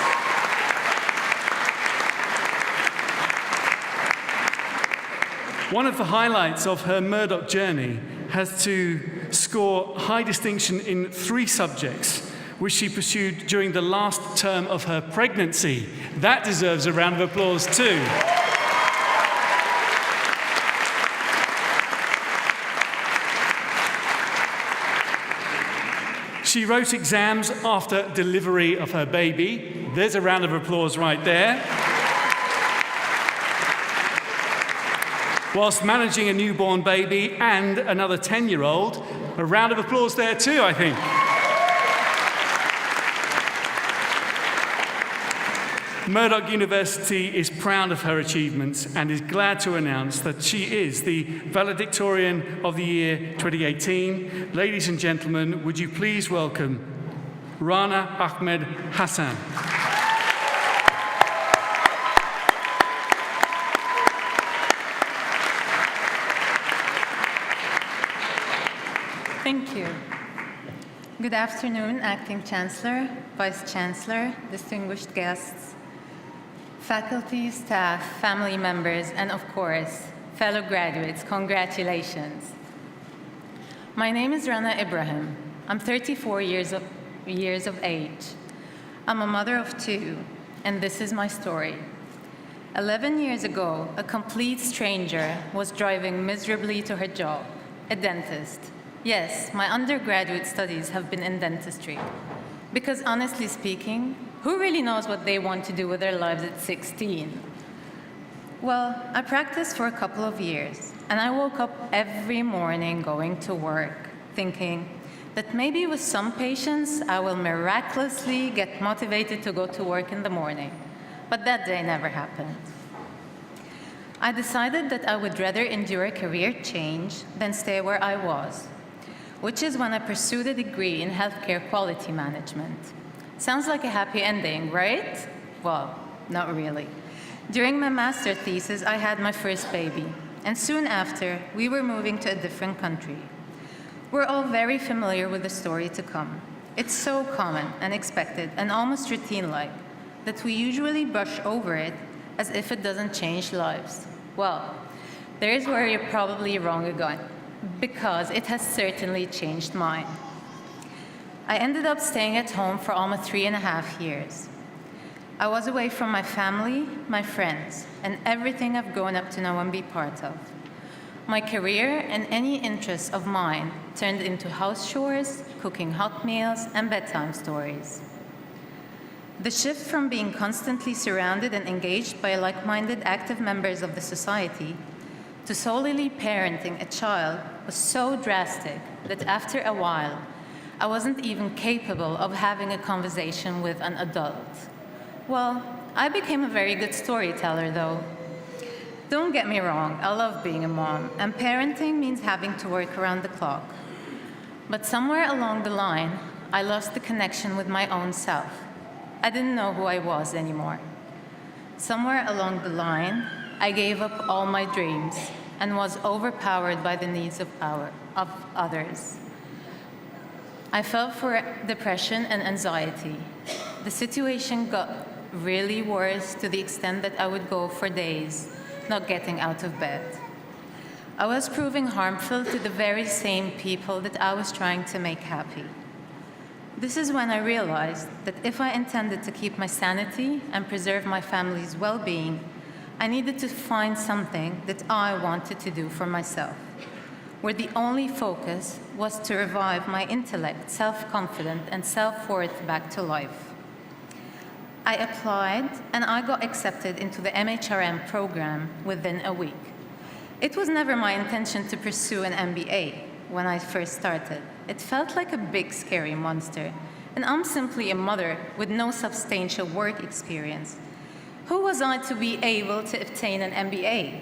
One of the highlights of her Murdoch journey has to score high distinction in 3 subjects, which she pursued during the last term of her pregnancy. That deserves a round of applause too. She wrote exams after delivery of her baby. There's a round of applause right there. Whilst managing a newborn baby and another 10-year-old. A round of applause there too, I think. Murdoch University is proud of her achievements and is glad to announce that she is the valedictorian of the year 2018. Ladies and gentlemen, would you please welcome Rana Ahmed Hassan. Thank you. Good afternoon, Acting Chancellor, Vice Chancellor, distinguished guests, faculty, staff, family members, and of course, fellow graduates, congratulations. My name is Rana Ibrahim. I'm 34 years years of age. I'm a mother of 2, and this is my story. 11 years ago, a complete stranger was driving miserably to her job, a dentist. Yes, my undergraduate studies have been in dentistry. Because honestly speaking, who really knows what they want to do with their lives at 16? Well, I practiced for a couple of years, and I woke up every morning going to work, thinking that maybe with some patience, I will miraculously get motivated to go to work in the morning. But that day never happened. I decided that I would rather endure a career change than stay where I was, which is when I pursued a degree in healthcare quality management. Sounds like a happy ending, right? Well, not really. During my master thesis, I had my first baby, and soon after, we were moving to a different country. We're all very familiar with the story to come. It's so common and expected and almost routine-like that we usually brush over it as if it doesn't change lives. Well, there's where you're probably wrong again, because it has certainly changed mine. I ended up staying at home for almost 3.5 years. I was away from my family, my friends, and everything I've grown up to know and be part of. My career and any interests of mine turned into house chores, cooking hot meals, and bedtime stories. The shift from being constantly surrounded and engaged by like-minded active members of the society to solely parenting a child was so drastic that after a while, I wasn't even capable of having a conversation with an adult. Well, I became a very good storyteller, though. Don't get me wrong, I love being a mom, and parenting means having to work around the clock. But somewhere along the line, I lost the connection with my own self. I didn't know who I was anymore. Somewhere along the line, I gave up all my dreams and was overpowered by the needs of others. I fell for depression and anxiety. The situation got really worse to the extent that I would go for days not getting out of bed. I was proving harmful to the very same people that I was trying to make happy. This is when I realized that if I intended to keep my sanity and preserve my family's well-being, I needed to find something that I wanted to do for myself, where the only focus was to revive my intellect, self-confidence, and self-worth back to life. I applied, and I got accepted into the MHRM program within a week. It was never my intention to pursue an MBA when I first started. It felt like a big, scary monster, and I'm simply a mother with no substantial work experience. Who was I to be able to obtain an MBA?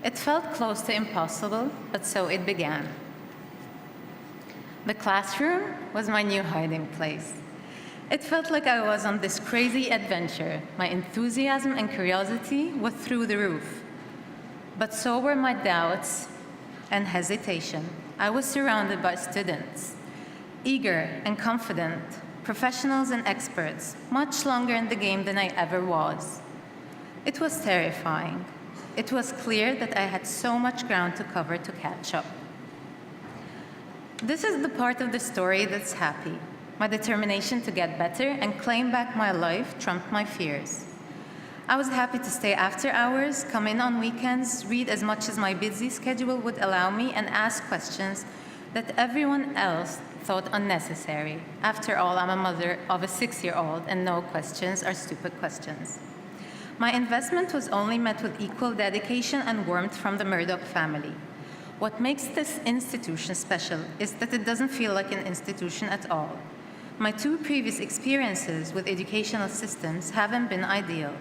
It felt close to impossible, but so it began. The classroom was my new hiding place. It felt like I was on this crazy adventure. My enthusiasm and curiosity were through the roof. But so were my doubts and hesitation. I was surrounded by students, eager and confident, professionals and experts, much longer in the game than I ever was. It was terrifying. It was clear that I had so much ground to cover to catch up. This is the part of the story that's happy. My determination to get better and claim back my life trumped my fears. I was happy to stay after hours, come in on weekends, read as much as my busy schedule would allow me, and ask questions that everyone else thought unnecessary. After all, I'm a mother of a 6-year-old, and no questions are stupid questions. My investment was only met with equal dedication and warmth from the Murdoch family. What makes this institution special is that it doesn't feel like an institution at all. My 2 previous experiences with educational systems haven't been ideal.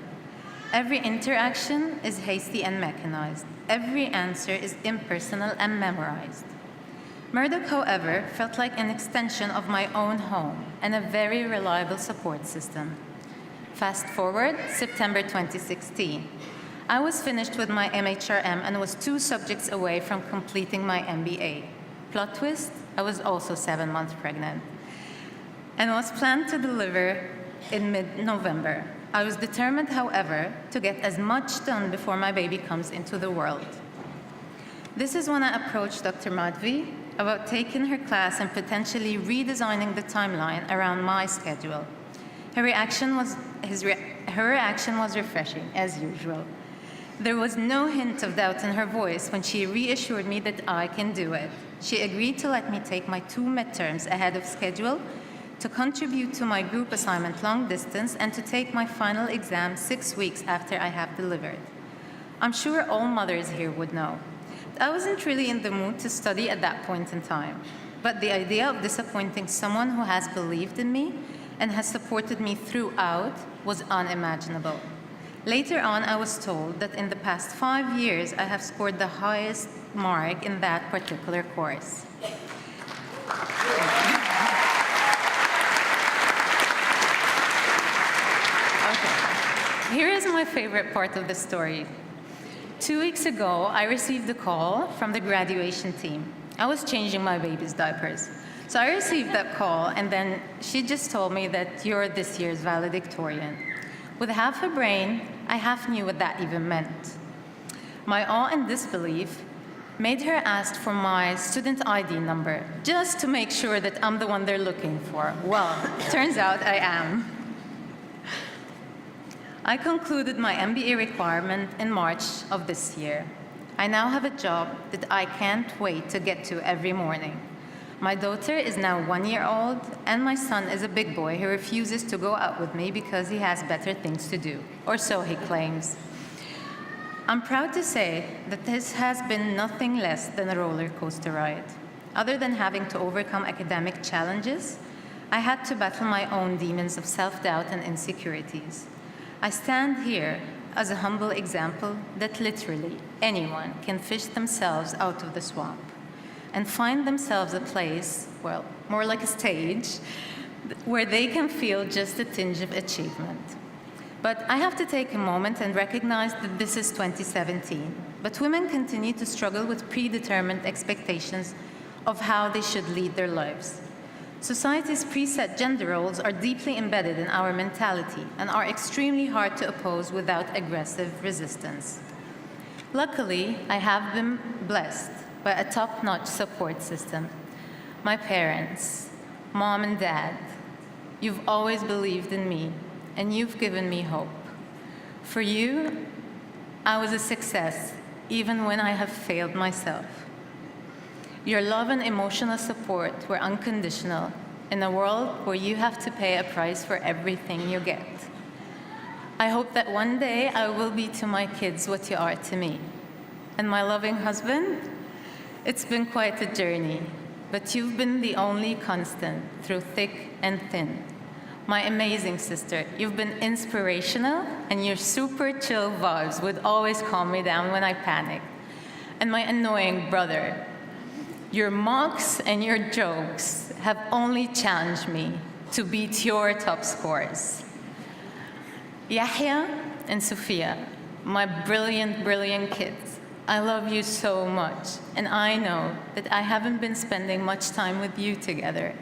Every interaction is hasty and mechanized. Every answer is impersonal and memorized. Murdoch, however, felt like an extension of my own home and a very reliable support system. Fast forward, September 2016. I was finished with my MHRM and was 2 subjects away from completing my MBA. Plot twist, I was also 7 months pregnant and was planned to deliver in mid-November. I was determined, however, to get as much done before my baby comes into the world. This is when I approached Dr. Madhvi about taking her class and potentially redesigning the timeline around my schedule. Her reaction was refreshing, as usual. There was no hint of doubt in her voice when she reassured me that I can do it. She agreed to let me take my 2 midterms ahead of schedule, to contribute to my group assignment long distance, and to take my final exam 6 weeks after I have delivered. I'm sure all mothers here would know. I wasn't really in the mood to study at that point in time, but the idea of disappointing someone who has believed in me and has supported me throughout was unimaginable. Later on, I was told that in the past 5 years, I have scored the highest mark in that particular course. Okay. Here is my favorite part of the story. 2 weeks ago, I received a call from the graduation team. I was changing my baby's diapers. So I received that call, and then she just told me that you're this year's valedictorian. With half a brain, I half knew what that even meant. My awe and disbelief made her ask for my student ID number, just to make sure that I'm the one they're looking for. Well, turns out I am. I concluded my MBA requirement in March of this year. I now have a job that I can't wait to get to every morning. My daughter is now 1 year old, and my son is a big boy who refuses to go out with me because he has better things to do, or so he claims. I'm proud to say that this has been nothing less than a roller coaster ride. Other than having to overcome academic challenges, I had to battle my own demons of self-doubt and insecurities. I stand here as a humble example that literally anyone can fish themselves out of the swamp and find themselves a place, well, more like a stage, where they can feel just a tinge of achievement. But I have to take a moment and recognize that this is 2017, but women continue to struggle with predetermined expectations of how they should lead their lives. Society's preset gender roles are deeply embedded in our mentality and are extremely hard to oppose without aggressive resistance. Luckily, I have been blessed by a top-notch support system. My parents, Mom and Dad, you've always believed in me, and you've given me hope. For you, I was a success, even when I have failed myself. Your love and emotional support were unconditional in a world where you have to pay a price for everything you get. I hope that one day I will be to my kids what you are to me. And my loving husband, it's been quite a journey, but you've been the only constant through thick and thin. My amazing sister, you've been inspirational, and your super chill vibes would always calm me down when I panicked. And my annoying brother, your mocks and your jokes have only challenged me to beat your top scores. Yahya and Sophia, my brilliant, brilliant kids, I love you so much, and I know that I haven't been spending much time with you together.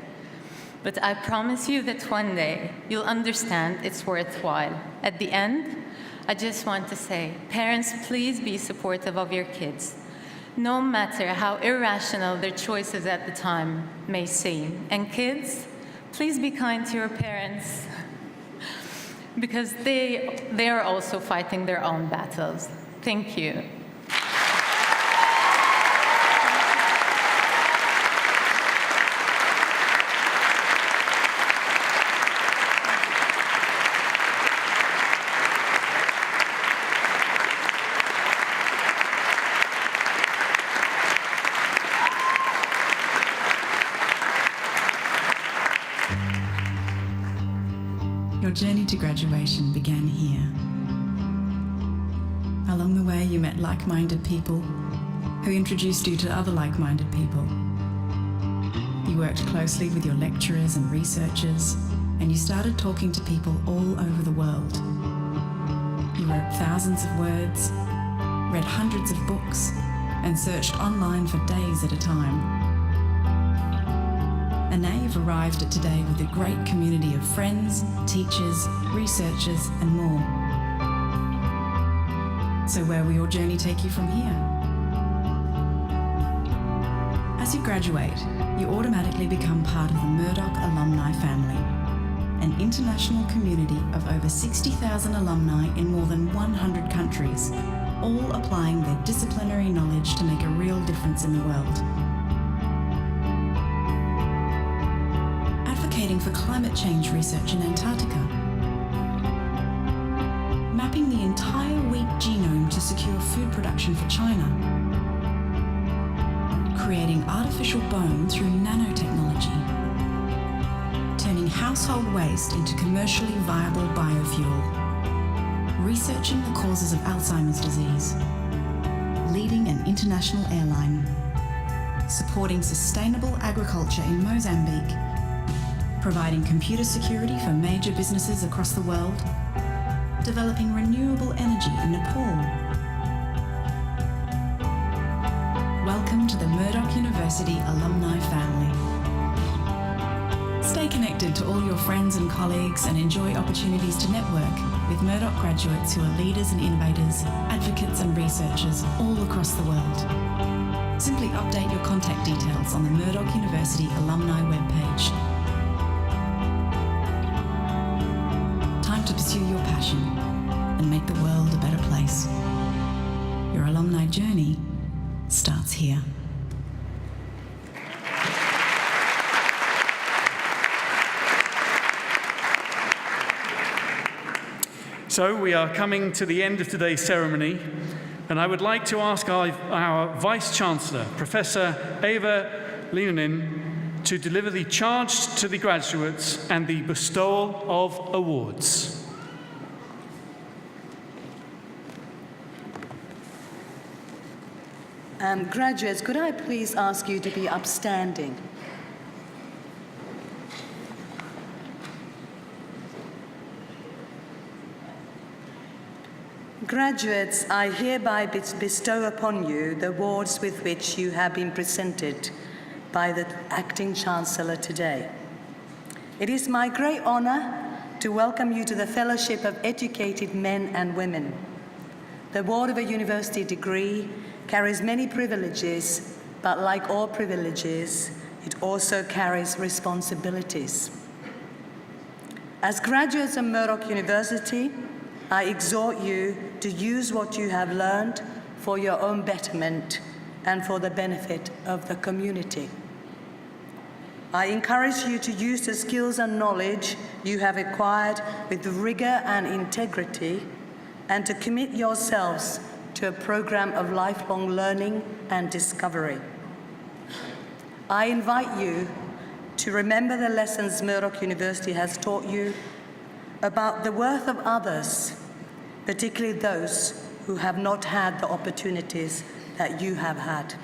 But I promise you that one day you'll understand it's worthwhile. At the end, I just want to say, parents, please be supportive of your kids, no matter how irrational their choices at the time may seem. And kids, please be kind to your parents, because they are also fighting their own battles. Thank you. Your journey to graduation began here. Along the way, you met like-minded people who introduced you to other like-minded people. You worked closely with your lecturers and researchers, and you started talking to people all over the world. You wrote thousands of words, read hundreds of books, and searched online for days at a time. And now you've arrived at today with a great community of friends, teachers, researchers, and more. So where will your journey take you from here? As you graduate, you automatically become part of the Murdoch alumni family, an international community of over 60,000 alumni in more than 100 countries, all applying their disciplinary knowledge to make a real difference in the world. Advocating for climate change research in Antarctica. Mapping the entire wheat genome to secure food production for China. Creating artificial bone through nanotechnology. Turning household waste into commercially viable biofuel. Researching the causes of Alzheimer's disease. Leading an international airline. Supporting sustainable agriculture in Mozambique. Providing computer security for major businesses across the world. Developing renewable energy in Nepal. Welcome to the Murdoch University alumni family. Stay connected to all your friends and colleagues and enjoy opportunities to network with Murdoch graduates who are leaders and innovators, advocates and researchers all across the world. Simply update your contact details on the Murdoch University alumni webpage. Time to pursue your passion and make the world a better place. Your alumni journey starts here. So we are coming to the end of today's ceremony, and I would like to ask our Vice-Chancellor, Professor Eva Liinonen, to deliver the charge to the graduates and the bestowal of awards. Graduates, could I please ask you to be upstanding? Graduates, I hereby bestow upon you the awards with which you have been presented by the Acting Chancellor today. It is my great honour to welcome you to the Fellowship of Educated Men and Women. The award of a university degree carries many privileges, but like all privileges, it also carries responsibilities. As graduates of Murdoch University, I exhort you to use what you have learned for your own betterment and for the benefit of the community. I encourage you to use the skills and knowledge you have acquired with rigor and integrity, and to commit yourselves to a program of lifelong learning and discovery. I invite you to remember the lessons Murdoch University has taught you about the worth of others, particularly those who have not had the opportunities that you have had.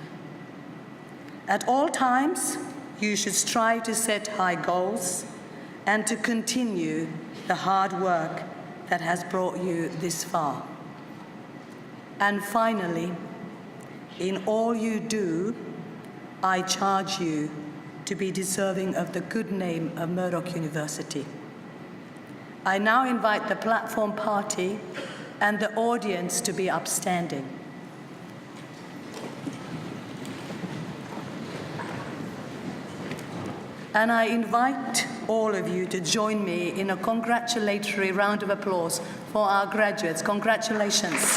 At all times, you should strive to set high goals and to continue the hard work that has brought you this far. And finally, in all you do, I charge you to be deserving of the good name of Murdoch University. I now invite the platform party and the audience to be upstanding. And I invite all of you to join me in a congratulatory round of applause for our graduates. Congratulations.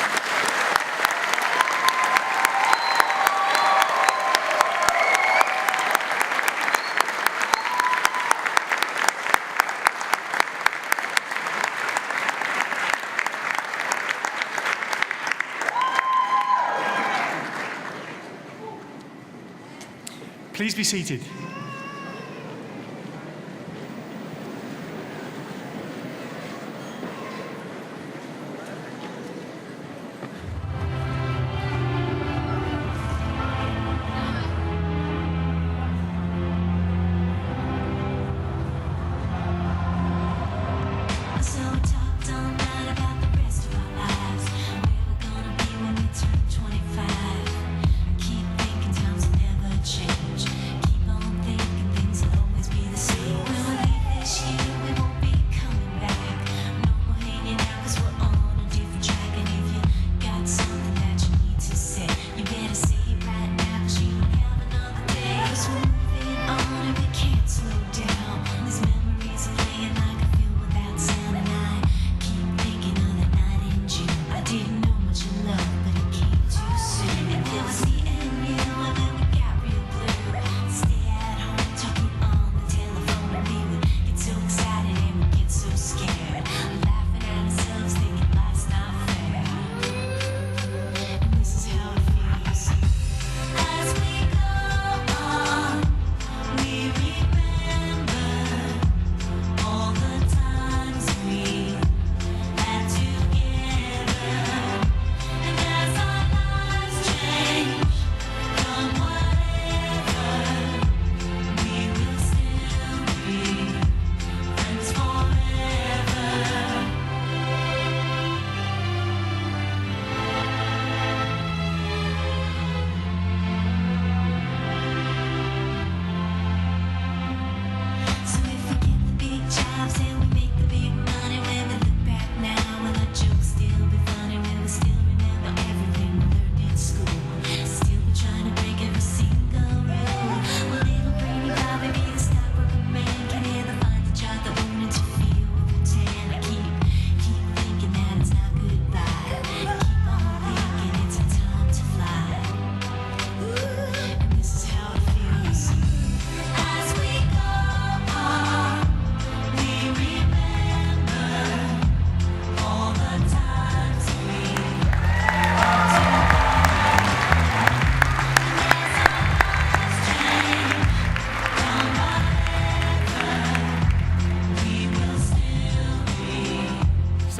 Please be seated. Keep thinking times will never change. Keep on thinking.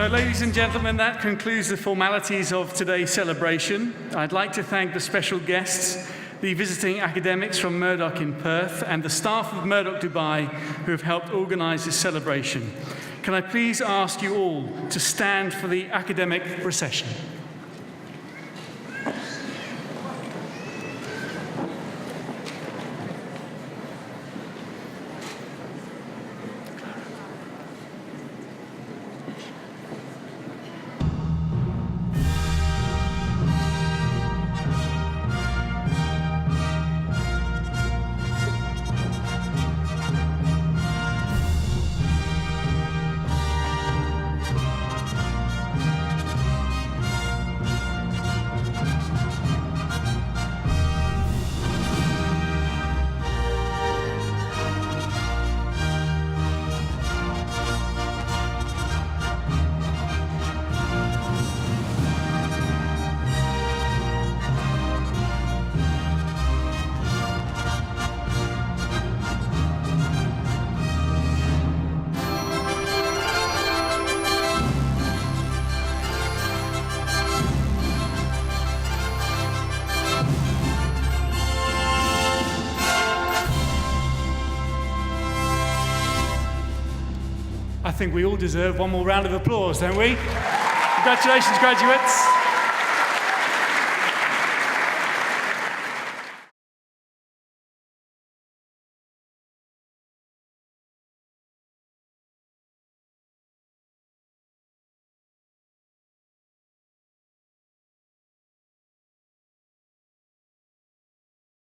So, ladies and gentlemen, that concludes the formalities of today's celebration. I'd like to thank the special guests, the visiting academics from Murdoch in Perth, and the staff of Murdoch Dubai who have helped organise this celebration. Can I please ask you all to stand for the academic procession? I think we all deserve one more round of applause, don't we? Congratulations, graduates.